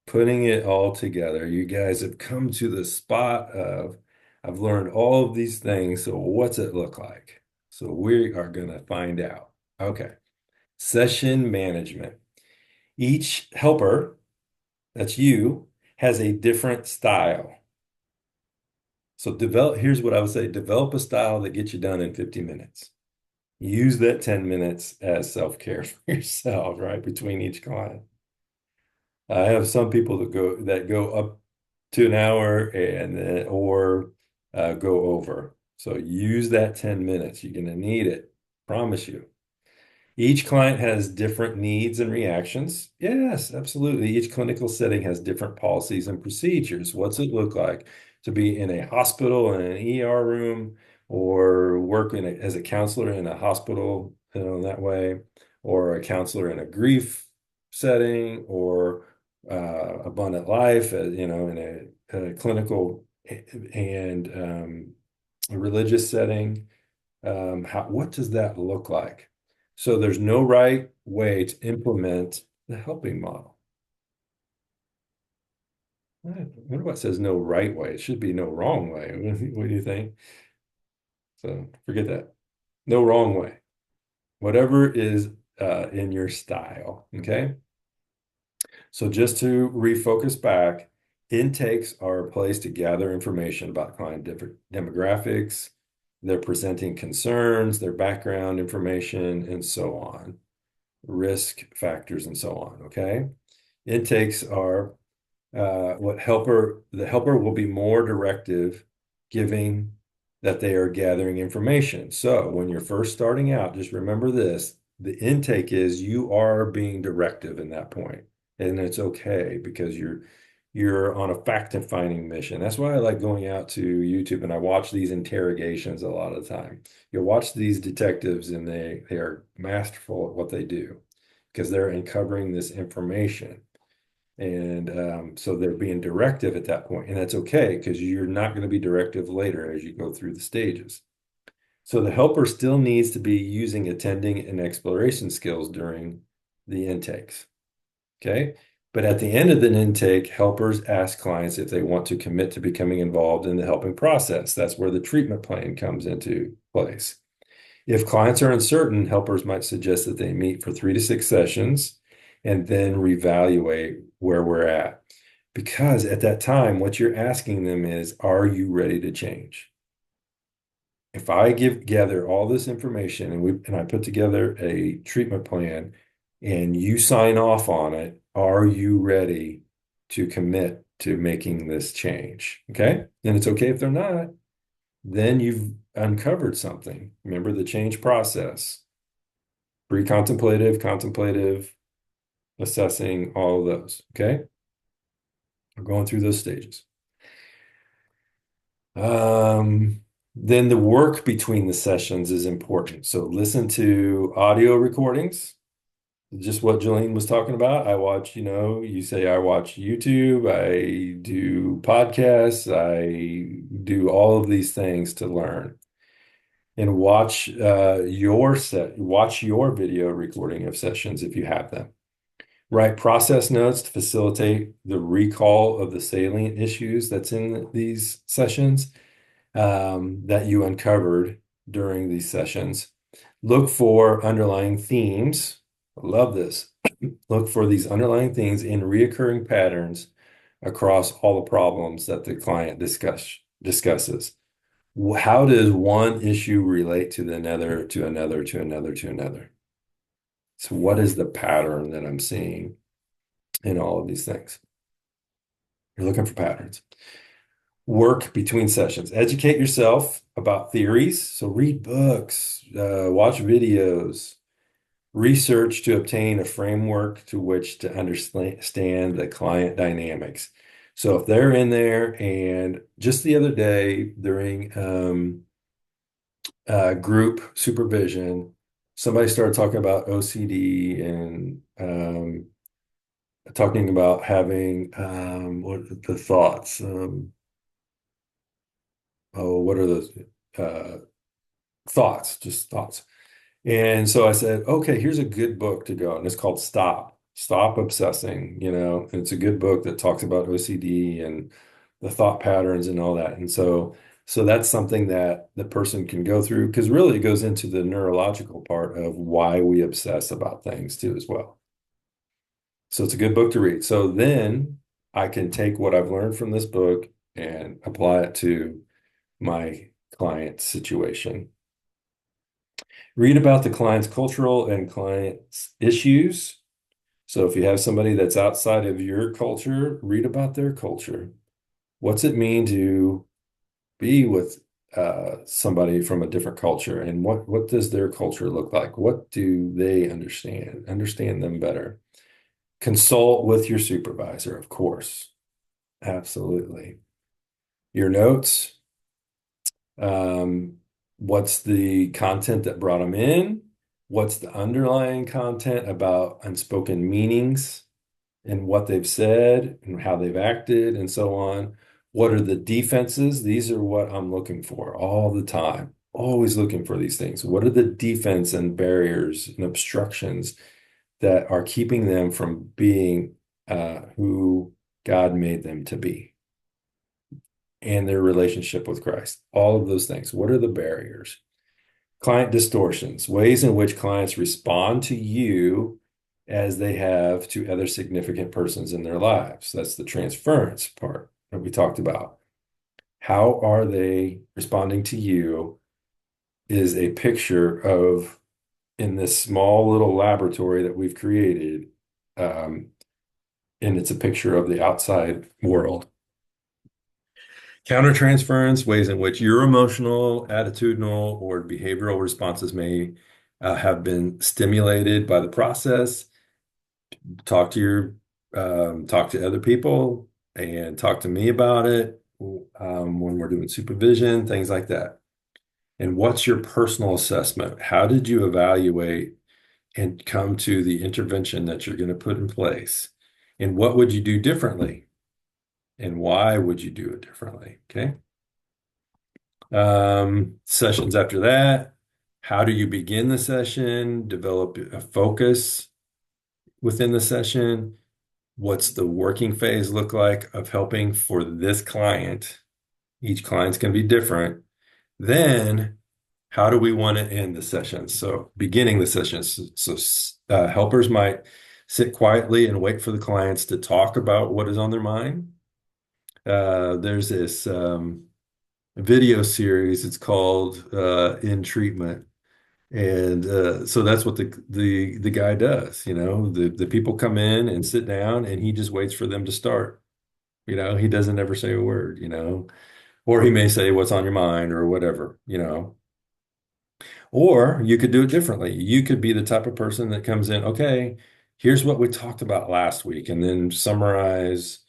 Putting it all together. You guys have come to the spot of I've learned all of these things. So what's it look like? So we are gonna find out. Okay. Session management. Each helper, that's you, has a different style. So here's what I would say, develop a style that gets you done in 50 minutes. Use that 10 minutes as self-care for yourself, right? Between each client. I have some people that go up to an hour and then or go over. So use that 10 minutes. You're gonna need it. Promise you. Each client has different needs and reactions. Yes, absolutely. Each clinical setting has different policies and procedures. What's it look like to be in a hospital in an ER room or work as a counselor in a hospital, that way, or a counselor in a grief setting or abundant life, in a clinical and a religious setting. What does that look like? So there's no right way to implement the helping model. What about says no right way? It should be no wrong way. What do you think? So forget that. No wrong way. Whatever is in your style. Okay. So just to refocus back, intakes are a place to gather information about client demographics, their presenting concerns, their background information, and so on, risk factors, and so on. Okay. Intakes are the helper will be more directive, giving that they are gathering information. So when you're first starting out, just remember this, the intake is you are being directive in that point. And it's okay because you're on a fact-finding mission. That's why I like going out to YouTube and I watch these interrogations a lot of the time. You watch these detectives and they are masterful at what they do because they're uncovering this information. And so they're being directive at that point, and that's okay because you're not going to be directive later as you go through the stages. So the helper still needs to be using attending and exploration skills during the intakes. Okay. But at the end of the intake, helpers ask clients if they want to commit to becoming involved in the helping process. That's where the treatment plan comes into place. If clients are uncertain, helpers might suggest that they meet for 3 to 6 sessions and then reevaluate where we're at. Because at that time, what you're asking them is, are you ready to change? If I gather all this information and I put together a treatment plan and you sign off on it, are you ready to commit to making this change? Okay. And it's okay if they're not. Then you've uncovered something. Remember the change process, pre-contemplative, contemplative, assessing, all of those. Okay. We're going through those stages. Then the work between the sessions is important. So listen to audio recordings, just what Jolene was talking about. I watch, you say I watch YouTube, I do podcasts, I do all of these things to learn. And watch your video recording of sessions if you have them. Write process notes to facilitate the recall of the salient issues that's in these sessions that you uncovered during these sessions. Look for underlying themes. I love this. Look for these underlying themes in reoccurring patterns across all the problems that the client discusses. How does one issue relate to another, to another, to another, to another? So what is the pattern that I'm seeing in all of these things? You're looking for patterns. Work between sessions. Educate yourself about theories. So read books, watch videos, research to obtain a framework to which to understand the client dynamics. So if they're in there, and just the other day during group supervision, somebody started talking about OCD and talking about having what the thoughts. What are those thoughts? Just thoughts. And so I said, okay, here's a good book to go. And it's called Stop Obsessing, and it's a good book that talks about OCD and the thought patterns and all that. And so that's something that the person can go through, because really it goes into the neurological part of why we obsess about things too, as well. So it's a good book to read. So then I can take what I've learned from this book and apply it to my client situation. Read about the client's cultural and client's issues. So if you have somebody that's outside of your culture, read about their culture. What's it mean to be with somebody from a different culture, and what does their culture look like? What do they understand? Understand them better. Consult with your supervisor, of course. Absolutely. Your notes. What's the content that brought them in? What's the underlying content about unspoken meanings and what they've said and how they've acted and so on? What are the defenses? These are what I'm looking for all the time. Always looking for these things. What are the defense and barriers and obstructions that are keeping them from being who God made them to be? And their relationship with Christ. All of those things. What are the barriers? Client distortions, ways in which clients respond to you as they have to other significant persons in their lives. That's the transference part that we talked about. How are they responding to you is a picture of, in this small little laboratory that we've created, and it's a picture of the outside world. Countertransference, ways in which your emotional, attitudinal, or behavioral responses may have been stimulated by the process. Talk to other people and talk to me about it when we're doing supervision, things like that. And what's your personal assessment? How did you evaluate and come to the intervention that you're going to put in place? And what would you do differently? And why would you do it differently? Okay. Sessions after that. How do you begin the session? Develop a focus within the session. What's the working phase look like of helping for this client? Each client's going to be different. Then, how do we want to end the session? So, beginning the session. So, helpers might sit quietly and wait for the clients to talk about what is on their mind. There's this video series. It's called In Treatment. And so that's what the guy does, the people come in and sit down and he just waits for them to start. He doesn't ever say a word, or he may say what's on your mind or whatever. Or you could do it differently. You could be the type of person that comes in, okay, here's what we talked about last week, and then summarize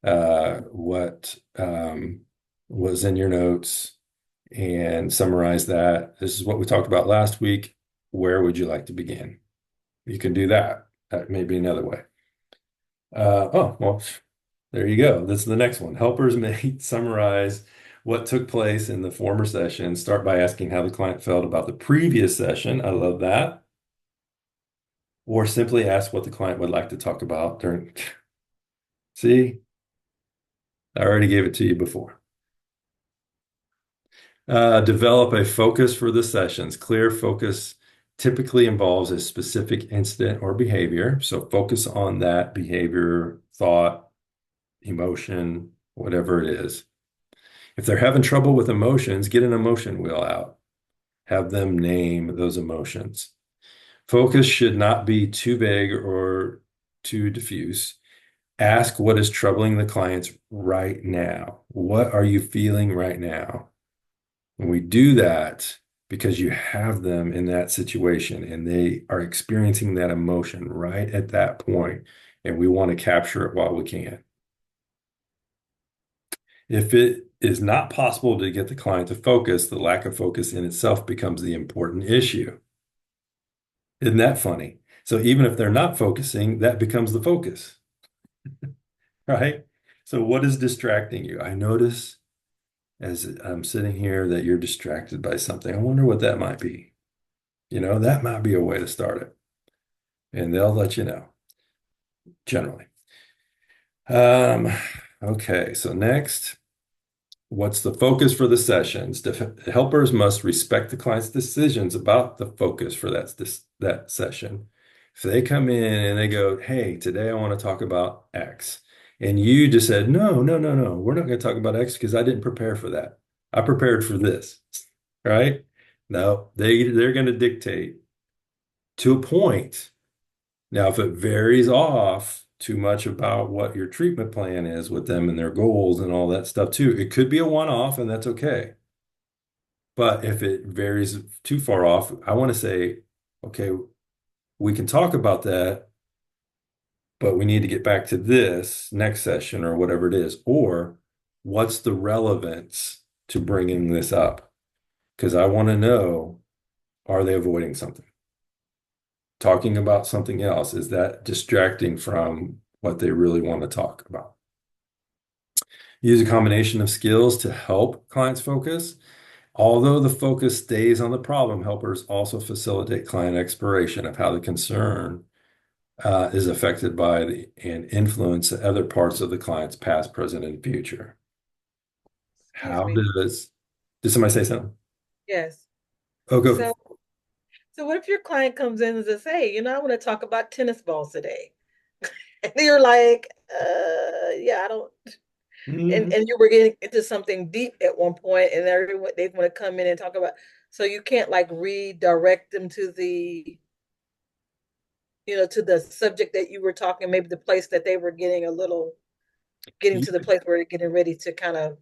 what was in your notes and summarize that. This is what we talked about last week. Where would you like to begin? You can do that. That may be another way. Oh, well, there you go. That's the next one. Helpers may summarize what took place in the former session. Start by asking how the client felt about the previous session. I love that. Or simply ask what the client would like to talk about during. See, I already gave it to you before. Develop a focus for the sessions. Clear focus typically involves a specific incident or behavior. So focus on that behavior, thought, emotion, whatever it is. If they're having trouble with emotions, get an emotion wheel out. Have them name those emotions. Focus should not be too vague or too diffuse. Ask what is troubling the clients right now. What are you feeling right now? When we do that, because you have them in that situation and they are experiencing that emotion right at that point, and we want to capture it while we can. If it is not possible to get the client to focus, the lack of focus in itself becomes the important issue. Isn't that funny? So even if they're not focusing, that becomes the focus, right? So what is distracting you? I notice as I'm sitting here that you're distracted by something. I wonder what that might be. That might be a way to start it. And they'll let you know, generally. Okay, so next, what's the focus for the sessions? The helpers must respect the client's decisions about the focus for that session. If they come in and they go, hey, today I want to talk about X. And you just said, no, no, no, no, we're not going to talk about X because I didn't prepare for that. I prepared for this, right? No, they're going to dictate to a point. Now, if it varies off too much about what your treatment plan is with them and their goals and all that stuff too, it could be a one-off and that's okay. But if it varies too far off, I want to say, okay, we can talk about that, but we need to get back to this next session or whatever it is. Or what's the relevance to bringing this up? Because I want to know, are they avoiding something? Talking about something else, is that distracting from what they really want to talk about? Use a combination of skills to help clients focus. Although the focus stays on the problem, helpers also facilitate client exploration of how the concern is affected by and influence other parts of the client's past, present, and future. Excuse How me. did somebody say something? Yes. Oh, go. So, so what if your client comes in and says, "Hey, I want to talk about tennis balls today," and you're like, yeah, I don't." Mhm. And you were getting into something deep at one point, and everyone they want to come in and talk about. So you can't like redirect them to to the subject that you were talking, maybe the place that they were getting to the place where they're getting ready to kind of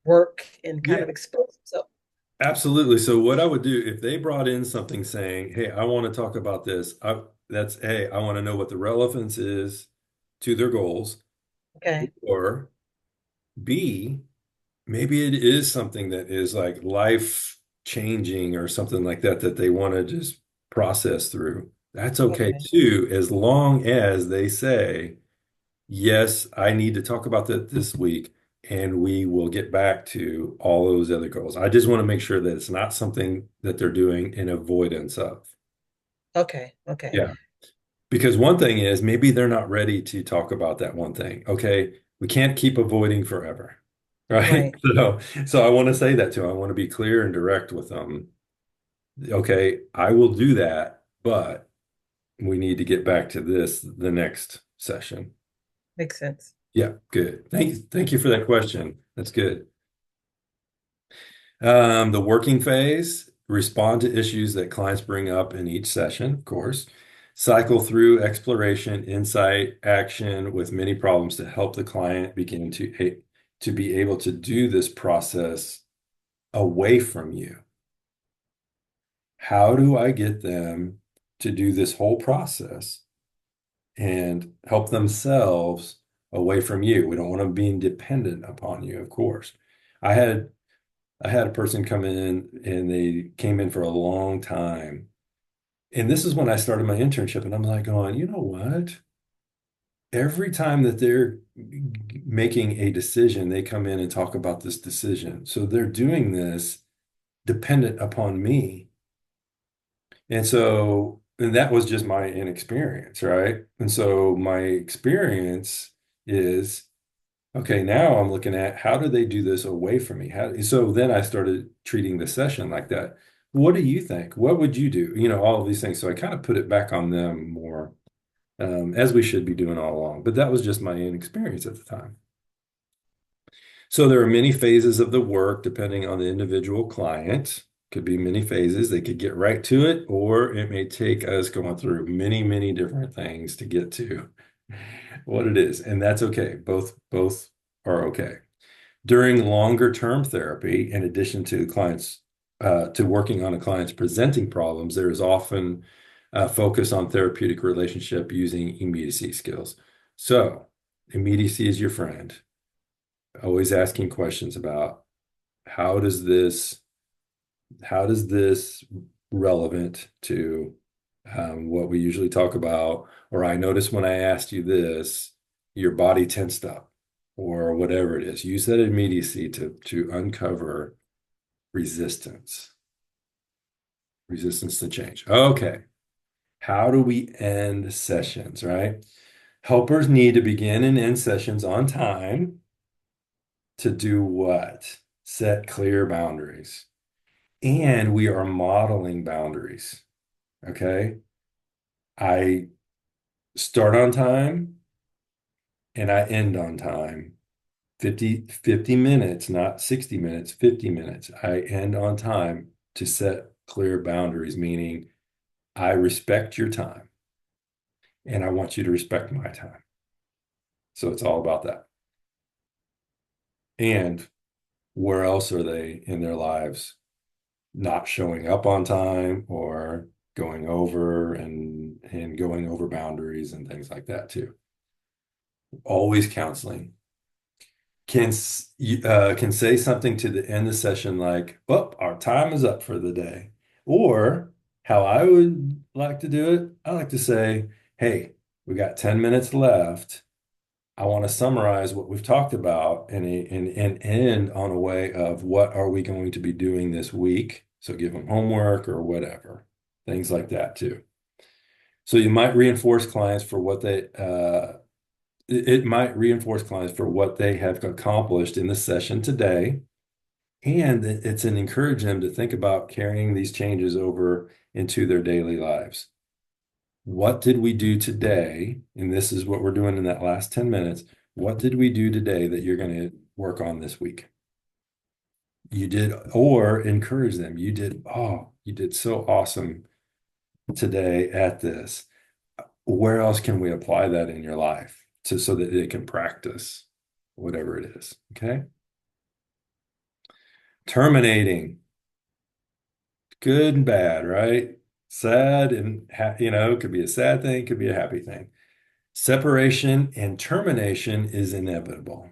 work and kind Yeah, of expose. So absolutely. So what I would do if they brought in something saying, "Hey, I want to talk about this," that's A, I want to know what the relevance is to their goals, okay, or B, maybe it is something that is like life changing or something like that that they want to just process through. That's okay okay, too, as long as they say, yes, I need to talk about that this week, and we will get back to all those other goals. I just want to make sure that it's not something that they're doing in avoidance of. Okay, okay. Yeah. Because one thing is maybe they're not ready to talk about that one thing. Okay, we can't keep avoiding forever. Right? Right. So I want to say that to them. I want to be clear and direct with them. Okay, I will do that, but we need to get back to this the next session. Makes sense. Yeah, good. Thank you for that question. That's good. The working phase, respond to issues that clients bring up in each session, of course. Cycle through exploration, insight, action with many problems to help the client begin to be able to do this process away from you. How do I get them to do this whole process and help themselves away from you? We don't want them being dependent upon you, of course. I had a person come in and they came in for a long time. And this is when I started my internship, and I'm like going, you know what? Every time that they're making a decision, they come in and talk about this decision. So they're doing this dependent upon me. And that was just my inexperience, right? And so my experience is, okay, now I'm looking at how do they do this away from me? So then I started treating the session like that. What do you think? What would you do? All of these things. So I kind of put it back on them more, as we should be doing all along. But that was just my inexperience at the time. So there are many phases of the work depending on the individual client. Could be many phases. They could get right to it, or it may take us going through many, many different things to get to what it is. And that's okay. Both are okay. During longer term therapy, in addition to clients to working on a client's presenting problems, there is often a focus on therapeutic relationship using immediacy skills. So immediacy is your friend. Always asking questions about how does this relevant to what we usually talk about, or I noticed when I asked you this, your body tensed up, or whatever it is. Use that immediacy to uncover resistance to change. Okay. How do we end sessions, right? Helpers need to begin and end sessions on time to do what? Set clear boundaries. And we are modeling boundaries. Okay. I start on time and I end on time. 50 minutes, not 60 minutes, 50 minutes. I end on time to set clear boundaries, meaning I respect your time and I want you to respect my time. So it's all about that. And where else are they in their lives not showing up on time or going over and going over boundaries and things like that too? Always counseling. Can say something to the end of the session like, "Oh, our time is up for the day." Or how I would like to do it, I like to say, "Hey, we got 10 minutes left. I want to summarize what we've talked about and end on a way of what are we going to be doing this week?" So give them homework or whatever, things like that too. So you might reinforce clients for what it might reinforce clients for what they have accomplished in the session today. And it's an encourage them to think about carrying these changes over into their daily lives. What did we do today? And this is what we're doing in that last 10 minutes. What did we do today that you're going to work on this week? You did, or encourage them. You did so awesome today at this. Where else can we apply that in your life so that it can practice whatever it is? Okay. Terminating. Good and bad, right? Sad and it could be a sad thing, could be a happy thing. Separation and termination is inevitable.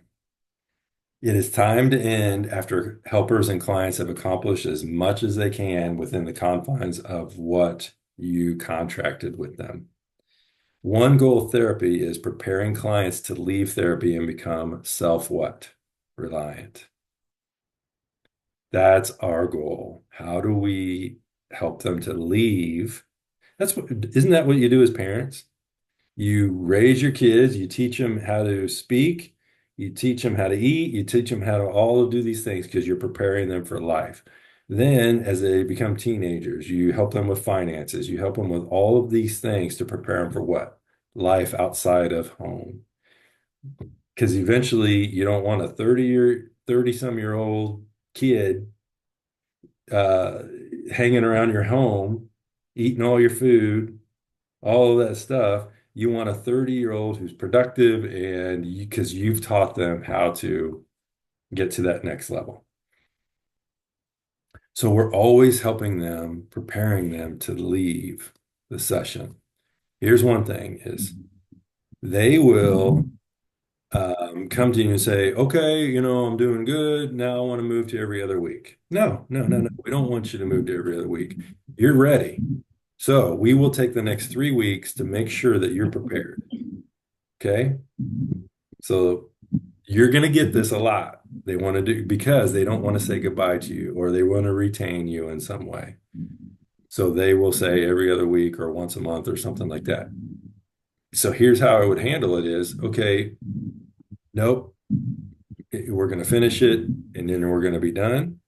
It is time to end after helpers and clients have accomplished as much as they can within the confines of what you contracted with them. One goal of therapy is preparing clients to leave therapy and become self what? self-reliant. That's our goal. How do we help them to leave? Isn't that what you do as parents? You raise your kids, you teach them how to speak, you teach them how to eat, you teach them how to all do these things because you're preparing them for life. Then, as they become teenagers, you help them with finances, you help them with all of these things to prepare them for what? Life outside of home. Because eventually you don't want a 30-some-year-old kid uh, hanging around your home, eating all your food, all of that stuff. You want a 30-year-old who's productive and because you've taught them how to get to that next level. So we're always helping them, preparing them to leave the session. Here's one thing is they will come to you and say, okay, I'm doing good. Now I want to move to every other week. No, no, no, no. We don't want you to move to every other week. You're ready. So we will take the next 3 weeks to make sure that you're prepared. Okay. So you're going to get this a lot. They want to do because they don't want to say goodbye to you or they want to retain you in some way. So they will say every other week or once a month or something like that. So here's how I would handle it is, okay, nope, we're going to finish it and then we're going to be done.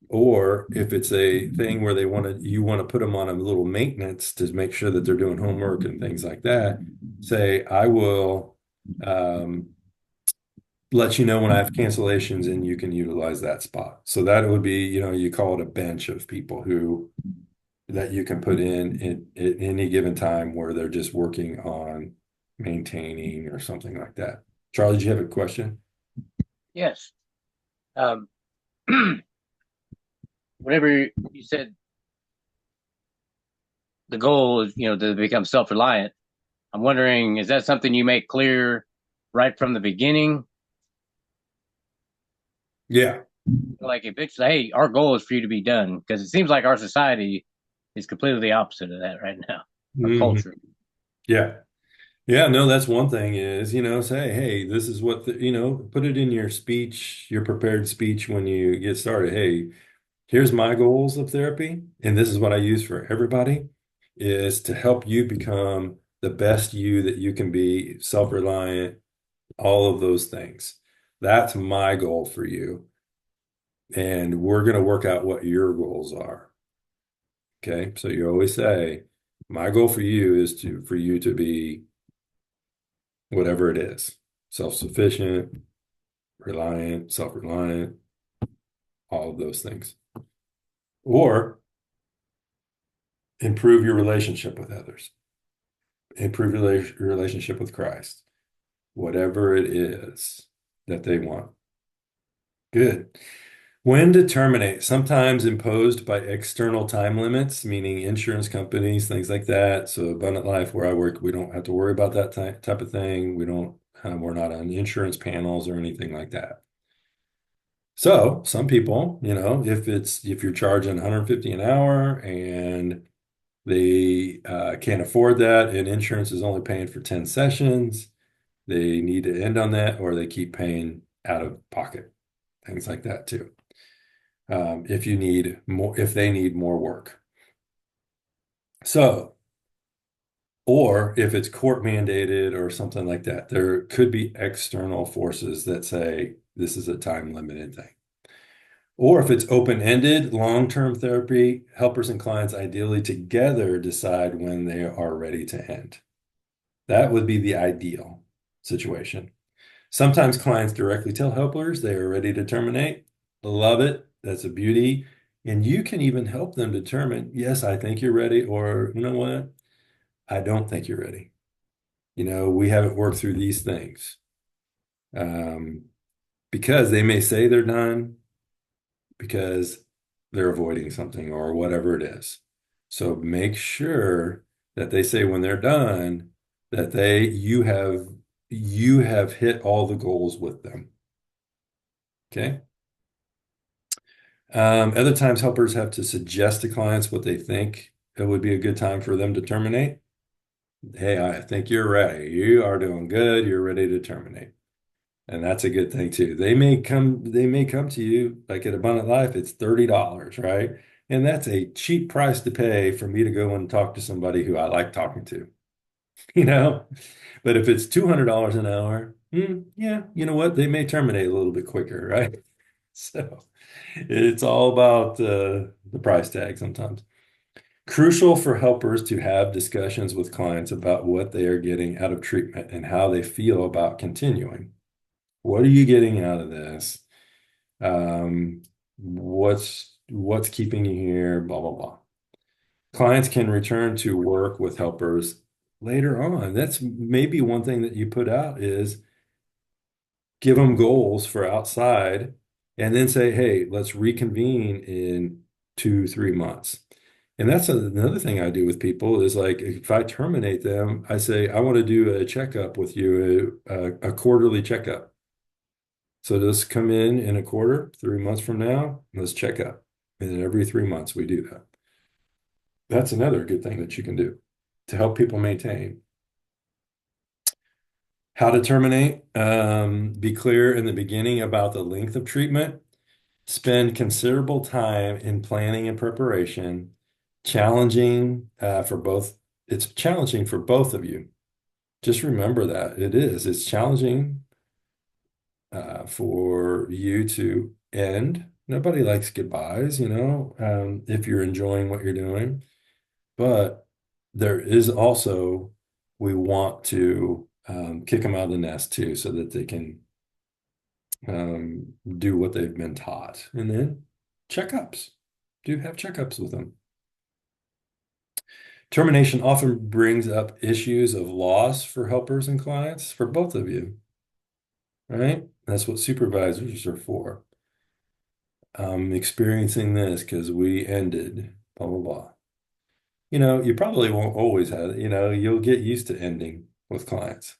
Or if it's a thing where you want to put them on a little maintenance to make sure that they're doing homework and things like that, say, I will let you know when I have cancellations and you can utilize that spot. So that would be, you call it a bench of people that you can put in at any given time where they're just working on maintaining or something like that. Charlie, did you have a question? Yes. Um, whenever you said the goal is, to become self-reliant, I'm wondering, is that something you make clear right from the beginning? Yeah. Like if it's, hey, our goal is for you to be done, because it seems like our society is completely the opposite of that right now, our culture. Yeah. Yeah, no, that's one thing is, say, hey, this is what, put it in your speech, your prepared speech when you get started. Hey, here's my goals of therapy, and this is what I use for everybody, is to help you become the best you that you can be, self-reliant, all of those things. That's my goal for you. And we're going to work out what your goals are. Okay, so you always say, my goal for you is for you to be whatever it is, self-sufficient, reliant, self-reliant, all of those things. Or improve your relationship with others, improve your relationship with Christ, whatever it is that they want. Good. When to terminate, sometimes imposed by external time limits, meaning insurance companies, things like that. So Abundant Life, where I work, we don't have to worry about that type of thing. We're not on insurance panels or anything like that. So some people, if you're charging 150 an hour and they can't afford that and insurance is only paying for 10 sessions, they need to end on that or they keep paying out of pocket, things like that too. If they need more work. So, or if it's court mandated or something like that, there could be external forces that say this is a time limited thing. Or if it's open-ended, long-term therapy, helpers and clients ideally together decide when they are ready to end. That would be the ideal situation. Sometimes clients directly tell helpers they are ready to terminate. Love it. That's a beauty. And you can even help them determine, yes, I think you're ready, or you know what? I don't think you're ready. We haven't worked through these things. Because they may say they're done because they're avoiding something or whatever it is. So make sure that they say when they're done that you have hit all the goals with them. Okay. Other times helpers have to suggest to clients what they think it would be a good time for them to terminate. Hey, I think you're ready. You are doing good. You're ready to terminate. And that's a good thing too. They may come to you like at Abundant Life, it's $30, right? And that's a cheap price to pay for me to go and talk to somebody who I like talking to, you know? But if it's $200 an hour, yeah, you know what? They may terminate a little bit quicker, right? So it's all about the price tag sometimes. Crucial for helpers to have discussions with clients about what they are getting out of treatment and how they feel about continuing. What are you getting out of this? What's keeping you here? Blah blah blah. Clients can return to work with helpers later on. That's maybe one thing that you put out is give them goals for outside and then say, hey, let's reconvene in 2, 3 months. And that's another thing I do with people is like if I terminate them, I say, I want to do a checkup with you, a quarterly checkup. So just come in a quarter, 3 months from now, let's check up. And then every 3 months we do that. That's another good thing that you can do to help people maintain. How to terminate, be clear in the beginning about the length of treatment. Spend considerable time in planning and preparation. Challenging for both. It's challenging for both of you. Just remember that it is. It's challenging for you to end. Nobody likes goodbyes, if you're enjoying what you're doing. But there is also, we want to kick them out of the nest too, so that they can do what they've been taught. And then checkups. Do have checkups with them. Termination often brings up issues of loss for helpers and clients, for both of you, right? That's what supervisors are for. I'm experiencing this because we ended, blah, blah, blah. You probably won't always have, you'll get used to ending with clients.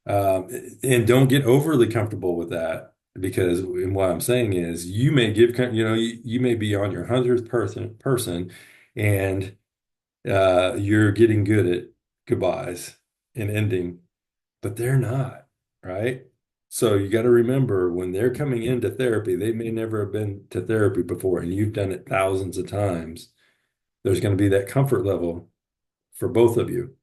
And don't get overly comfortable with that because what I'm saying is you may you may be on your 100th person and you're getting good at goodbyes and ending, but they're not, right? So you got to remember when they're coming into therapy, they may never have been to therapy before, and you've done it thousands of times. There's going to be that comfort level for both of you.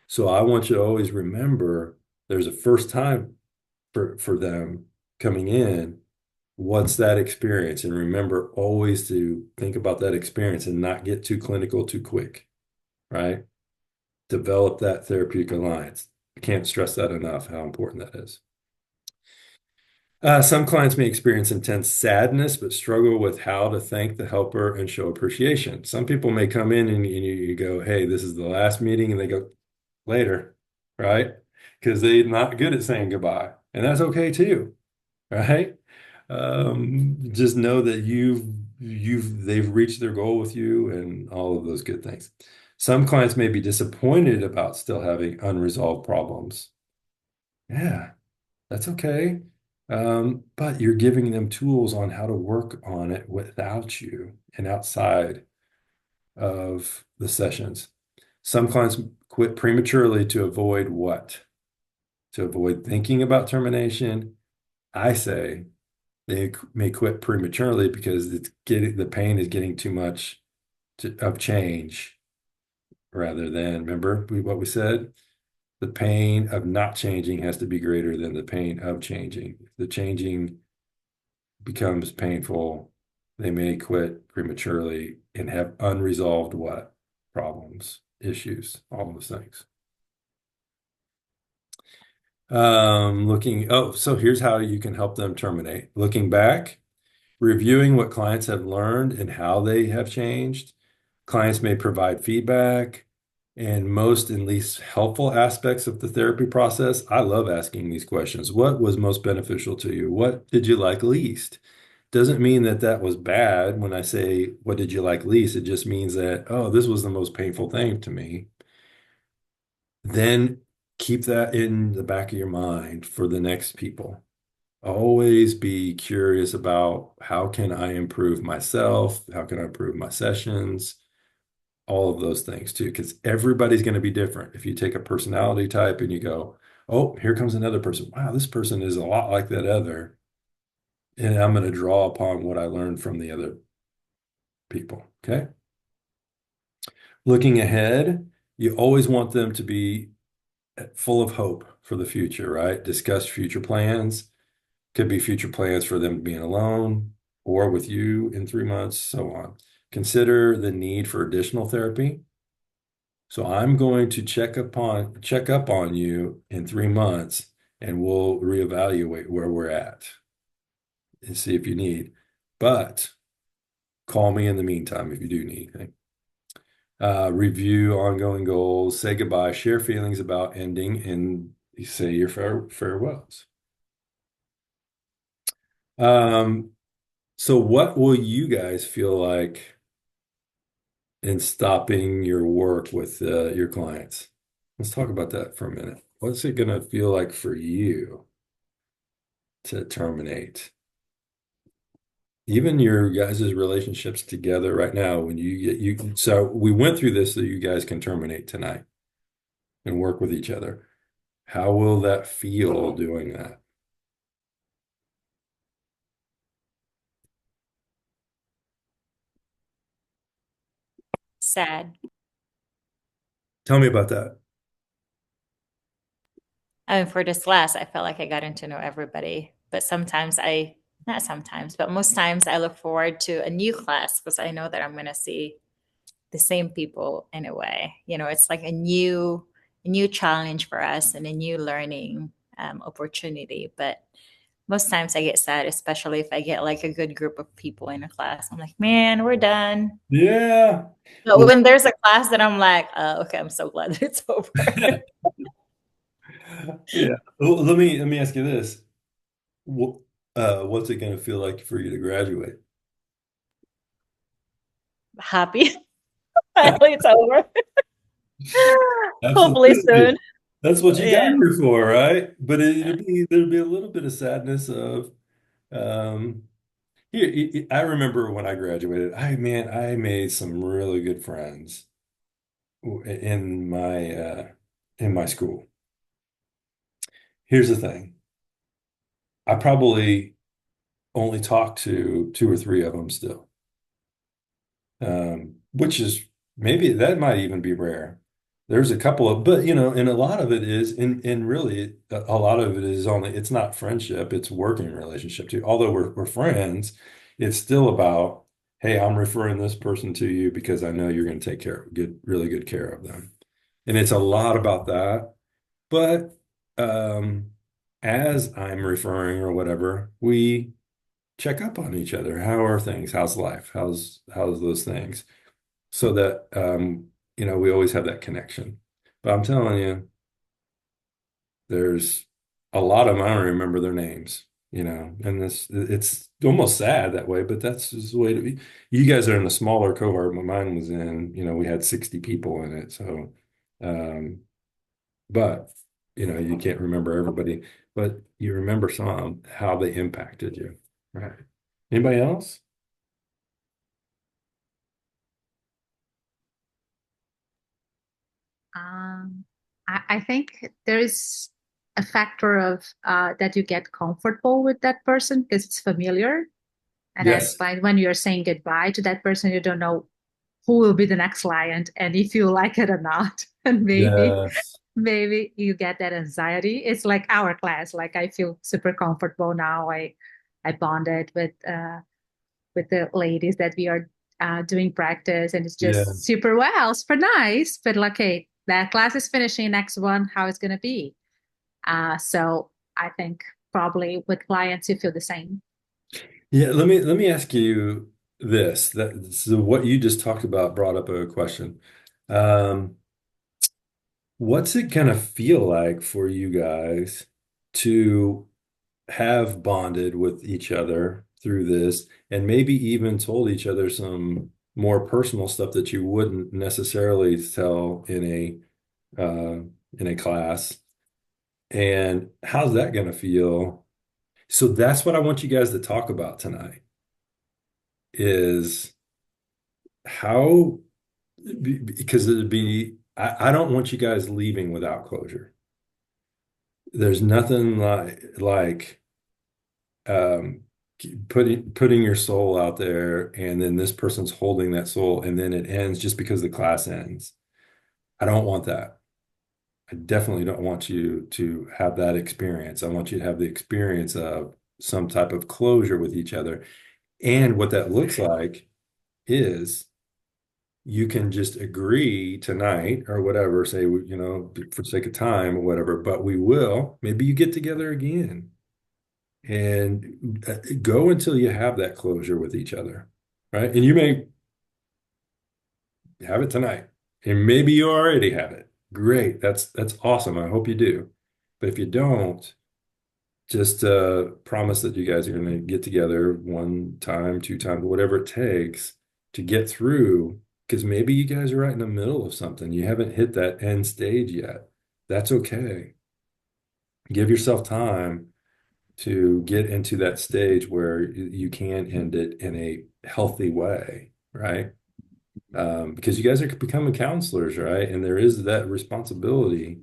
So I want you to always remember there's a first time for them coming in. What's that experience? And remember always to think about that experience and not get too clinical too quick, right? Develop that therapeutic alliance. I can't stress that enough, how important that is. Some clients may experience intense sadness, but struggle with how to thank the helper and show appreciation. Some people may come in and you go, hey, this is the last meeting, and they go, later, right? Because they're not good at saying goodbye. And that's okay too, right? Just know that they've reached their goal with you and all of those good things. Some clients may be disappointed about still having unresolved problems. Yeah, that's okay. But you're giving them tools on how to work on it without you and outside of the sessions. Some clients quit prematurely to avoid what? To avoid thinking about termination. I say they may quit prematurely because the pain is getting too much of change rather than, remember what we said? The pain of not changing has to be greater than the pain of changing. If the changing becomes painful, they may quit prematurely and have unresolved what? Problems, issues, all those things. So here's how you can help them terminate. Looking back, reviewing what clients have learned and how they have changed. Clients may provide feedback and most and least helpful aspects of the therapy process. I love asking these questions. What was most beneficial to you? What did you like least? Doesn't mean that was bad when I say, what did you like least? It just means that, oh, this was the most painful thing to me. Then keep that in the back of your mind for the next people. Always be curious about how can I improve myself? How can I improve my sessions? All of those things too, because everybody's going to be different. If you take a personality type and you go, Oh, here comes another person. Wow, this person is a lot like that other. And I'm going to draw upon what I learned from the other people. Okay. Looking ahead, you always want them to be full of hope for the future, right? Discuss future plans. Could be future plans for them being alone or with you in 3 months, so on. Consider the need for additional therapy. So I'm going to check up on you in 3 months and we'll reevaluate where we're at and see if you need. But call me in the meantime if you do need anything. Review ongoing goals, say goodbye, share feelings about ending, and say your farewells. Um, so what will you guys feel like in stopping your work with your clients? Let's talk about that for a minute. What's it going to feel like for you to terminate? Even your guys' relationships together right now, when so we went through this so you guys can terminate tonight and work with each other. How will that feel doing that? Sad. Tell me about that. I mean, for this class, I felt like I got to know everybody, but sometimes not sometimes, but most times I look forward to a new class because I know that I'm going to see the same people in a way. You know, it's like a new challenge for us and a new learning opportunity. But most times I get sad, especially if I get like a good group of people in a class. I'm like, man, we're done. Yeah. But Well, when there's a class that I'm like, okay, I'm so glad that it's over. yeah. Well, let me ask you this. What, what's it going to feel like for you to graduate? Happy. Finally, it's over. Hopefully Absolutely. soon. That's what you got Yeah. here for, right? But there'd be a little bit of sadness of um I remember when I graduated, I made some really good friends in my school. Here's the thing. I probably only talk to two or three of them still. Which is maybe that might even be rare. There's a couple of, but and a lot of it is, and really a lot of it is only, it's not friendship, it's working relationship too. Although we're friends, it's still about, hey, I'm referring this person to you because I know you're going to take really good care of them. And it's a lot about that. But um, as I'm referring or whatever, we check up on each other. How are things? How's life? How's those things? So that we always have that connection. But I'm telling you, there's a lot of them, I don't remember their names, and it's almost sad that way, but that's just the way to be. You guys are in a smaller cohort, but mine was in, we had 60 people in it. So um, but you can't remember everybody, but you remember some how they impacted you. Right. Anybody else? Um, I think there is a factor of that you get comfortable with that person because it's familiar. And then Yes. when you're saying goodbye to that person, you don't know who will be the next client and if you like it or not. And Yes. maybe you get that anxiety. It's like our class. Like I feel super comfortable now. I bonded with the ladies that we are doing practice, and it's Yeah. just super well, super nice. But like, okay, that class is finishing. Next one, how it's gonna be? So I think probably with clients you feel the same. Yeah, let me ask you this. So what you just talked about brought up a question. Um, what's it gonna feel like for you guys to have bonded with each other through this and maybe even told each other some more personal stuff that you wouldn't necessarily tell uh, in a class? And how's that gonna feel? So that's what I want you guys to talk about tonight is how because I don't want you guys leaving without closure. there's nothing like um putting your soul out there, and then this person's holding that soul, and then it ends just because the class ends. I don't want that. I definitely don't want you to have that experience. I want you to have the experience of some type of closure with each other. And what that looks like is you can just agree tonight or whatever, say, for sake of time or whatever, but we will, maybe you get together again and go until you have that closure with each other, right? And you may have it tonight, and maybe you already have it. Great. That's awesome. I hope you do. But if you don't, just promise that you guys are going to get together one time, two times, whatever it takes to get through. Because maybe you guys are right in the middle of something. You haven't hit that end stage yet. That's okay. Give yourself time to get into that stage where you can end it in a healthy way, right? Because you guys are becoming counselors, right? And there is that responsibility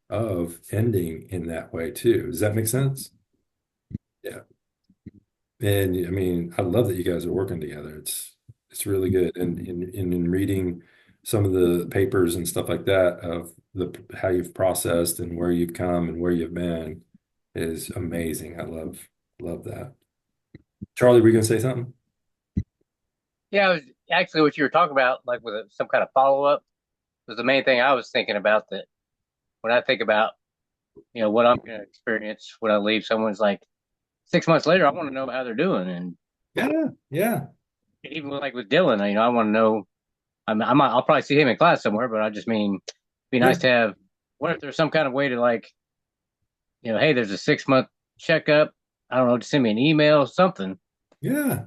of ending in that way too. Does that make sense? Yeah. And I mean, I love that you guys are working together. It's really good. And in reading some of the papers and stuff like that of the how you've processed and where you've come and where you've been is amazing. I love that. Charlie, were you gonna say something? Yeah, I was actually what you were talking about, like with some kind of follow up, was the main thing I was thinking about. That when I think about, what I'm going to experience when I leave, someone's like 6 months later, I want to know how they're doing, and Yeah, yeah, even like with Dylan, I want to know. I'll probably see him in class somewhere, but I just mean, it'd be yeah, nice to have. What if there's some kind of way to like, hey, there's a 6 month checkup. I don't know, just send me an email, something. yeah.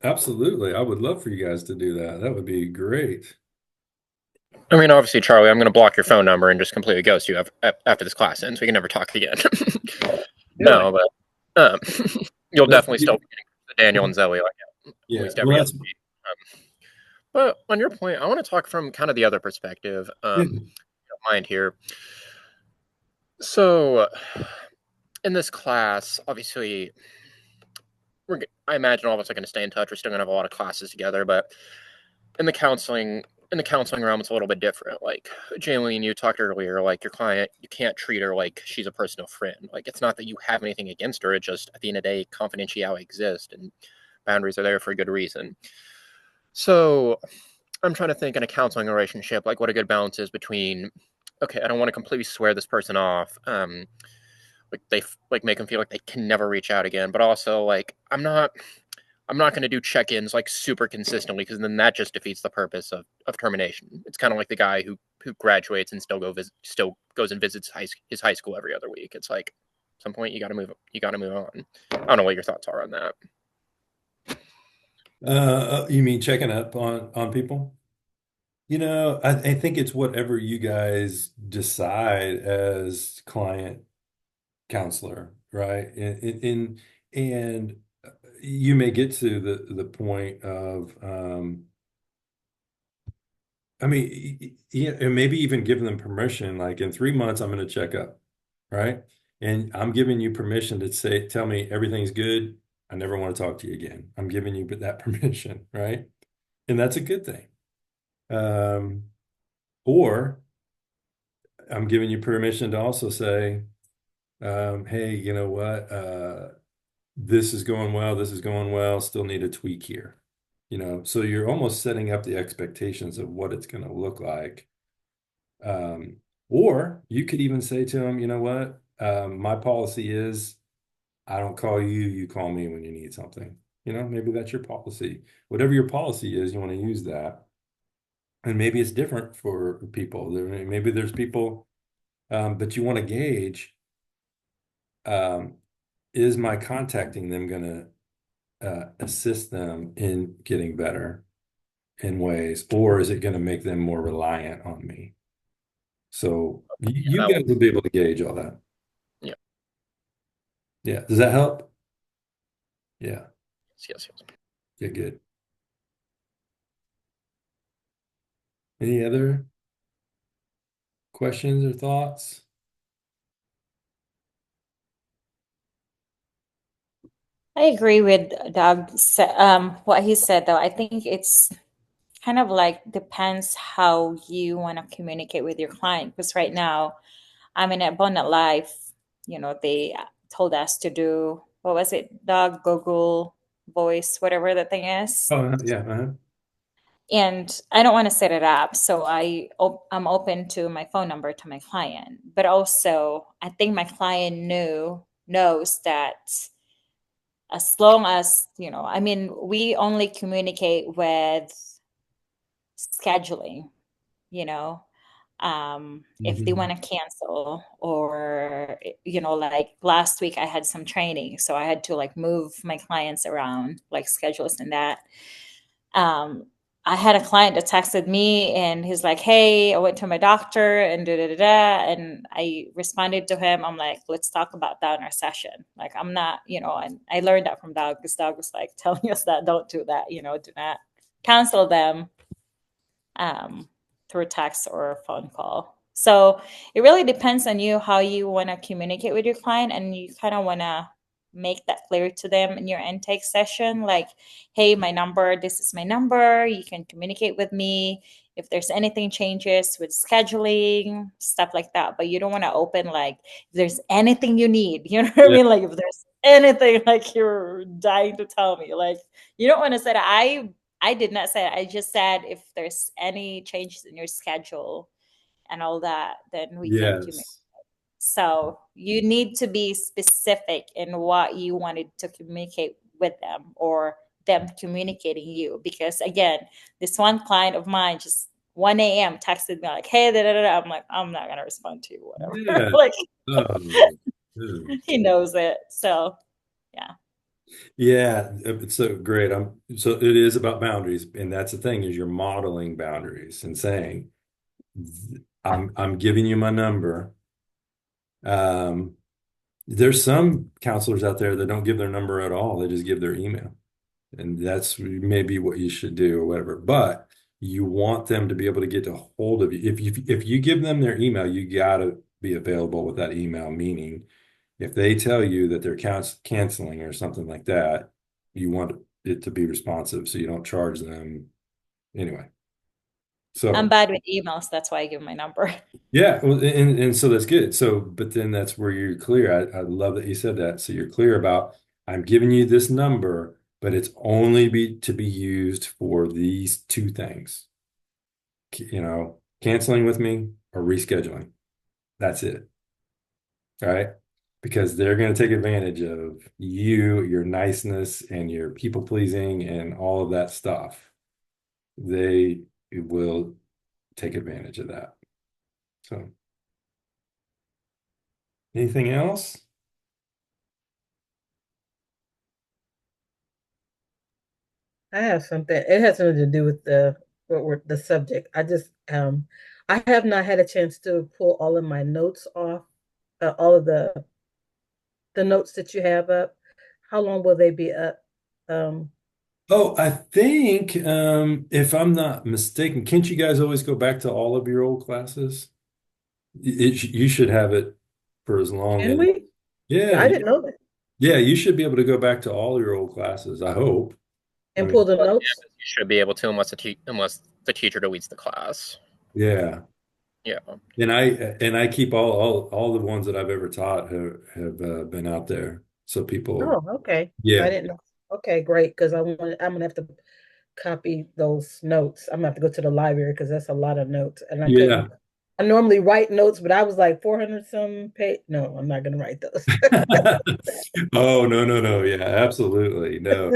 Absolutely. I would love for you guys to do that. That would be great. I mean, obviously, Charlie, I'm going to block your phone number and just completely ghost you after this class ends. We can never talk again. Really? No, but you'll That's definitely still be getting Daniel and Zoe like at yeah. least Well, every other that's week. But on your point, I want to talk from kind of the other perspective. yeah, If you don't mind here. So, in this class, obviously, I imagine all of us are going to stay in touch. We're still going to have a lot of classes together, but in the counseling realm, it's a little bit different. Like Jaylene, you talked earlier, like your client, you can't treat her like she's a personal friend. Like it's not that you have anything against her. It's just at the end of the day, confidentiality exists and boundaries are there for a good reason. So I'm trying to think in a counseling relationship, like what a good balance is between, okay, I don't want to completely swear this person off. Like they like make them feel like they can never reach out again, but also like I'm not going to do check-ins like super consistently because then that just defeats the purpose of termination. It's kind of like the guy who graduates and still goes and visits his high school every other week. It's like at some point you got to move on. I don't know what your thoughts are on that. you mean checking up on people? I think it's whatever you guys decide as client counselor, right? And you may get to the point of I mean, yeah, and maybe even give them permission, like in 3 months, I'm going to check up, right? And I'm giving you permission to tell me everything's good. I never want to talk to you again. I'm giving you that permission, right? And that's a good thing. Um, or I'm giving you permission to also say, hey, you know what? This is going well. This is going well. Still need a tweak here. So you're almost setting up the expectations of what it's going to look like. Or you could even say to them, you know what? My policy is I don't call you, you call me when you need something. Maybe that's your policy. Whatever your policy is, you want to use that. And maybe it's different for people. Maybe there's people, but you want to gauge, um, is my contacting them going to assist them in getting better in ways, or is it going to make them more reliant on me? So you Yeah, guys will be able to gauge all that. yeah, Yeah. Does that help? Yeah. yes. Yeah, good. Any other questions or thoughts? I agree with what he said though. I think it's kind of like depends how you want to communicate with your client. Because right now, I'm in Abundant Life, they told us to do, what was it, Dog, Google Voice, whatever the thing is. Oh, yeah. And I don't want to set it up, so I'm open to my phone number to my client. But also, I think my client knows that as long as, I mean, we only communicate with scheduling, you know. If they Mhm. want to cancel, or like last week I had some training, so I had to like move my clients around, like schedules and that. um, I had a client that texted me and he's like, hey, I went to my doctor and da da da da. And I responded to him. I'm like, let's talk about that in our session. Like, I'm not, and I learned that from Doug, because Doug was like telling us that don't do that, do not cancel them um, through text or a phone call. So it really depends on you how you want to communicate with your client, and you kind of want to make that clear to them in your intake session. Like, hey, this is my number. You can communicate with me if there's anything changes with scheduling, stuff like that. But you don't want to open like, if there's anything you need, you know what I Yeah. mean? Like, if there's anything like you're dying to tell me, like, you don't want to say that. I did not say it. I just said if there's any changes in your schedule and all that, then we can communicate. Yes. So you need to be specific in what you wanted to communicate with them, or them communicating you. Because again, this one client of mine just 1 a.m. texted me like, hey, da, da, da, da. I'm like, I'm not gonna respond to you, whatever. Yeah. Like, Oh, good. he knows it. So yeah. Yeah, it's so great. So it is about boundaries, and that's the thing is you're modeling boundaries and saying, I'm giving you my number. Um, there's some counselors out there that don't give their number at all. They just give their email. And that's maybe what you should do or whatever. But you want them to be able to get a hold of you. If you give them their email, you gotta be available with that email, meaning if they tell you that they're canceling or something like that, you want it to be responsive so you don't charge them anyway. I'm So bad with emails. That's why I give my number. yeah, well, and so that's good. So, but then that's where you're clear. I love that you said that. So you're clear about I'm giving you this number, but it's only to be used for these two things. Canceling with me or rescheduling. That's it. All right. Because they're going to take advantage of you, your niceness, and your people pleasing and all of that stuff. They will take advantage of that. So, anything else? I have something. It has something to do with the subject. I have not had a chance to pull all of my notes off, all of the notes that you have up. How long will they be up? Um, Oh, I think if I'm not mistaken, can't you guys always go back to all of your old classes? You should have it for as long can as, we? yeah, I didn't know that. yeah, you should be able to go back to all your old classes, I hope. I And mean, pull the Well, notes. you should be able to unless the teacher deletes the class. yeah. Yeah. And I keep all the ones that I've ever taught have been out there. So people, Oh, okay. I yeah. didn't know. Okay, great. Because I'm gonna have to copy those notes. I'm gonna have to go to the library because that's a lot of notes, and I Yeah. couldn't. I normally write notes, but I was like 400 some page. No, I'm not gonna write those. Oh, no, no, no. Yeah, absolutely. No.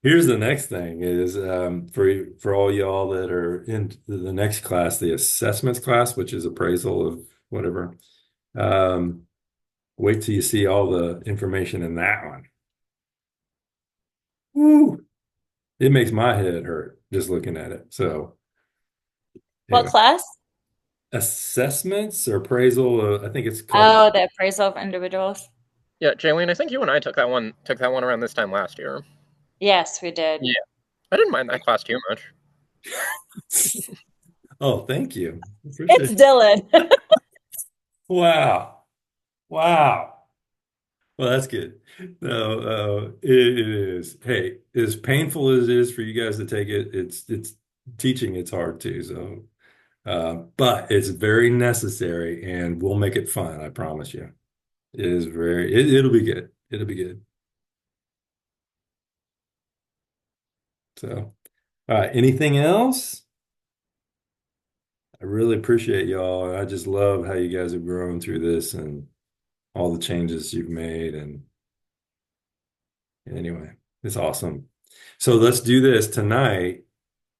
Here's the next thing is for all y'all that are in the next class, the assessments class, which is appraisal of whatever. Um, wait till you see all the information in that one. Woo! It makes my head hurt just looking at it. So What anyway, class? assessments or appraisal, I think it's called. Oh, the appraisal of individuals. Yeah, Jaylene, I think you and I took that one around this time last year. Yes, we did. Yeah. I didn't mind that class too much. Oh, thank you. It's Appreciate it. Dylan. Wow. Wow. Well, that's good. No, it is. Hey, as painful as it is for you guys to take it, it's teaching. It's hard too. So, but it's very necessary, and we'll make it fun. I promise you. It is very. It'll be good. It'll be good. So, all right. Anything else? I really appreciate y'all. And I just love how you guys have grown through this and all the changes you've made. And anyway, it's awesome. So let's do this tonight.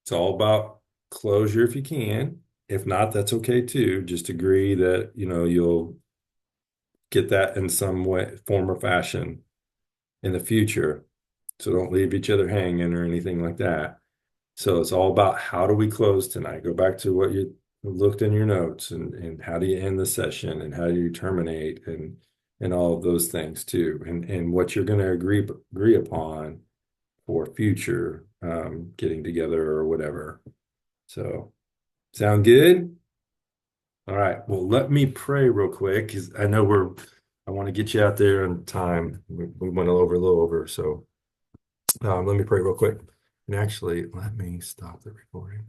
It's all about closure if you can. If not, that's okay too. Just agree that, you'll get that in some way, form or fashion in the future. So don't leave each other hanging or anything like that. So it's all about how do we close tonight? Go back to what you looked in your notes and how do you end the session and how do you terminate and all of those things too. And what you're going to agree upon for future getting together or whatever. So sound good? All right. Well, let me pray real quick because I know I want to get you out there on time. We went a little over. So let me pray real quick. And actually, let me stop the recording.